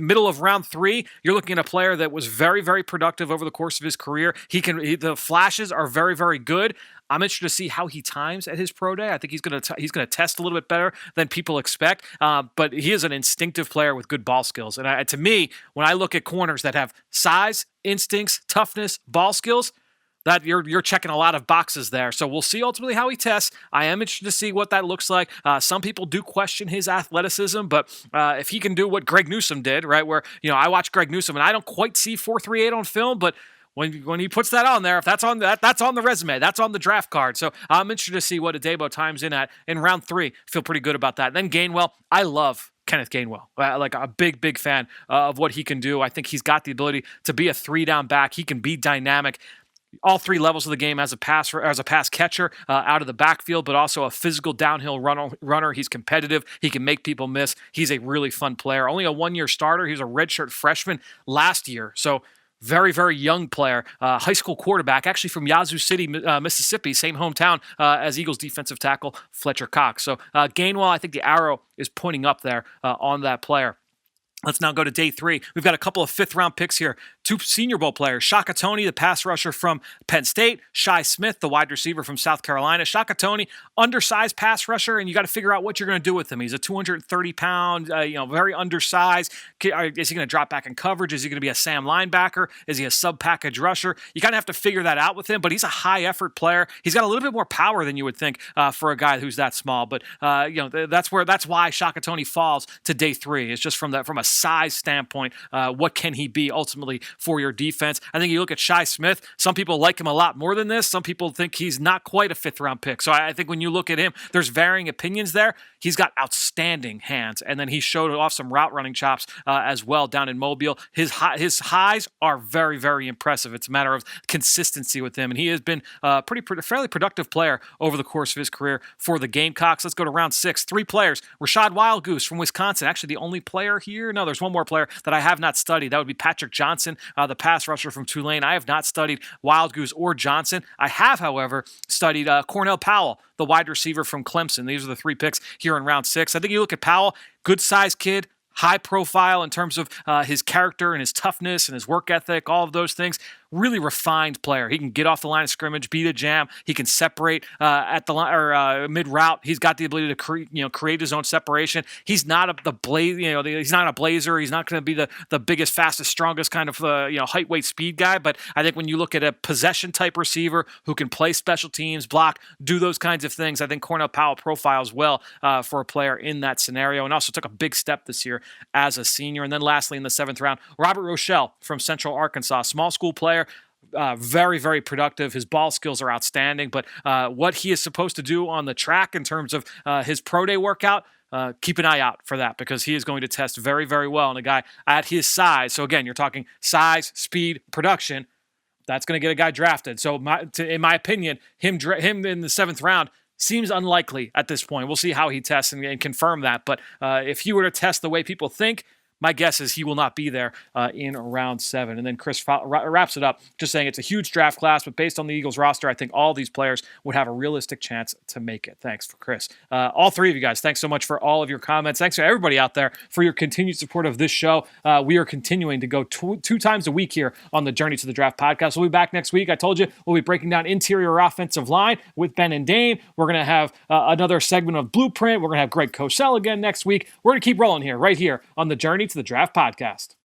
middle of round 3, you're looking at a player that was very, very productive over the course of his career. The flashes are very, very good. I'm interested to see how he times at his pro day. I think he's going to test a little bit better than people expect. But he is an instinctive player with good ball skills. And to me, when I look at corners that have size, instincts, toughness, ball skills, that you're checking a lot of boxes there. So we'll see ultimately how he tests. I am interested to see what that looks like. Some people do question his athleticism, but if he can do what Greg Newsome did, right, where I watch Greg Newsome and I don't quite see 4.38 on film, but when he puts that on there, if that's on the resume, that's on the draft card. So I'm interested to see what Adebo times in at in round 3. Feel pretty good about that. And then Gainwell, I love Kenneth Gainwell. Like a big fan of what he can do. I think he's got the ability to be a 3-down back. He can be dynamic. All 3 levels of the game as a pass catcher out of the backfield, but also a physical downhill runner. He's competitive. He can make people miss. He's a really fun player. Only a 1-year starter. He was a redshirt freshman last year. So very, very young player, high school quarterback, actually from Yazoo City, Mississippi, same hometown as Eagles defensive tackle Fletcher Cox. So Gainwell, I think the arrow is pointing up there on that player. Let's now go to day 3. We've got a couple of 5th-round picks here. 2 Senior Bowl players. Shaka Tony, the pass rusher from Penn State. Shi Smith, the wide receiver from South Carolina. Shaka Tony, undersized pass rusher, and you got to figure out what you're going to do with him. He's a 230-pound, very undersized. Is he going to drop back in coverage? Is he going to be a Sam linebacker? Is he a sub-package rusher? You kind of have to figure that out with him, but he's a high-effort player. He's got a little bit more power than you would think for a guy who's that small. But that's why Shaka Tony falls to day 3. It's just from a size standpoint, what can he be ultimately for your defense? I think you look at Shi Smith, some people like him a lot more than this. Some people think he's not quite a 5th-round pick. So I think when you look at him, there's varying opinions there. He's got outstanding hands, and then he showed off some route running chops as well down in Mobile. His highs are very, very impressive. It's a matter of consistency with him, and he has been a fairly productive player over the course of his career for the Gamecocks. Let's go to round 6. 3 players. Rashad Wildgoose from Wisconsin, actually the only player here. No, there's one more player that I have not studied. That would be Patrick Johnson, the pass rusher from Tulane. I have not studied Wildgoose or Johnson. I have, however, studied Cornell Powell, the wide receiver from Clemson. These are the 3 picks here in round 6. I think you look at Powell, good-sized kid, high profile in terms of his character and his toughness and his work ethic, all of those things. Really refined player. He can get off the line of scrimmage, beat a jam. He can separate at the line or mid route. He's got the ability to create his own separation. He's not he's not a blazer. He's not going to be the biggest, fastest, strongest kind of height, weight, speed guy. But I think when you look at a possession type receiver who can play special teams, block, do those kinds of things, I think Cornell Powell profiles well for a player in that scenario, and also took a big step this year as a senior. And then lastly, in the 7th round, Robert Rochelle from Central Arkansas, small school player. Very, very productive. His ball skills are outstanding, but what he is supposed to do on the track in terms of his pro day workout, keep an eye out for that, because he is going to test very, very well on a guy at his size. So again, you're talking size, speed, production. That's going to get a guy drafted. So in my opinion, him in the 7th round seems unlikely at this point. We'll see how he tests and confirm that. But if he were to test the way people think, My guess is he will not be there in round 7. And then Chris wraps it up just saying it's a huge draft class, but based on the Eagles roster, I think all these players would have a realistic chance to make it. Thanks for Chris. All three of you guys, thanks so much for all of your comments. Thanks to everybody out there for your continued support of this show. We are continuing to go two times a week here on the Journey to the Draft podcast. We'll be back next week. I told you we'll be breaking down interior offensive line with Ben and Dane. We're going to have another segment of Blueprint. We're going to have Greg Cosell again next week. We're going to keep rolling here, right here on the Journey to the Draft podcast.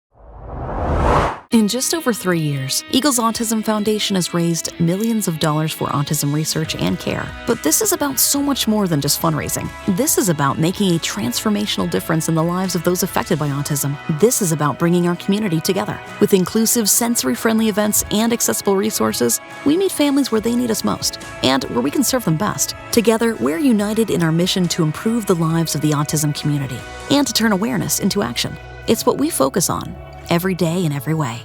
In just over 3 years, Eagles Autism Foundation has raised millions of dollars for autism research and care. But this is about so much more than just fundraising. This is about making a transformational difference in the lives of those affected by autism. This is about bringing our community together. With inclusive, sensory-friendly events and accessible resources, we meet families where they need us most and where we can serve them best. Together, we're united in our mission to improve the lives of the autism community and to turn awareness into action. It's what we focus on every day in every way.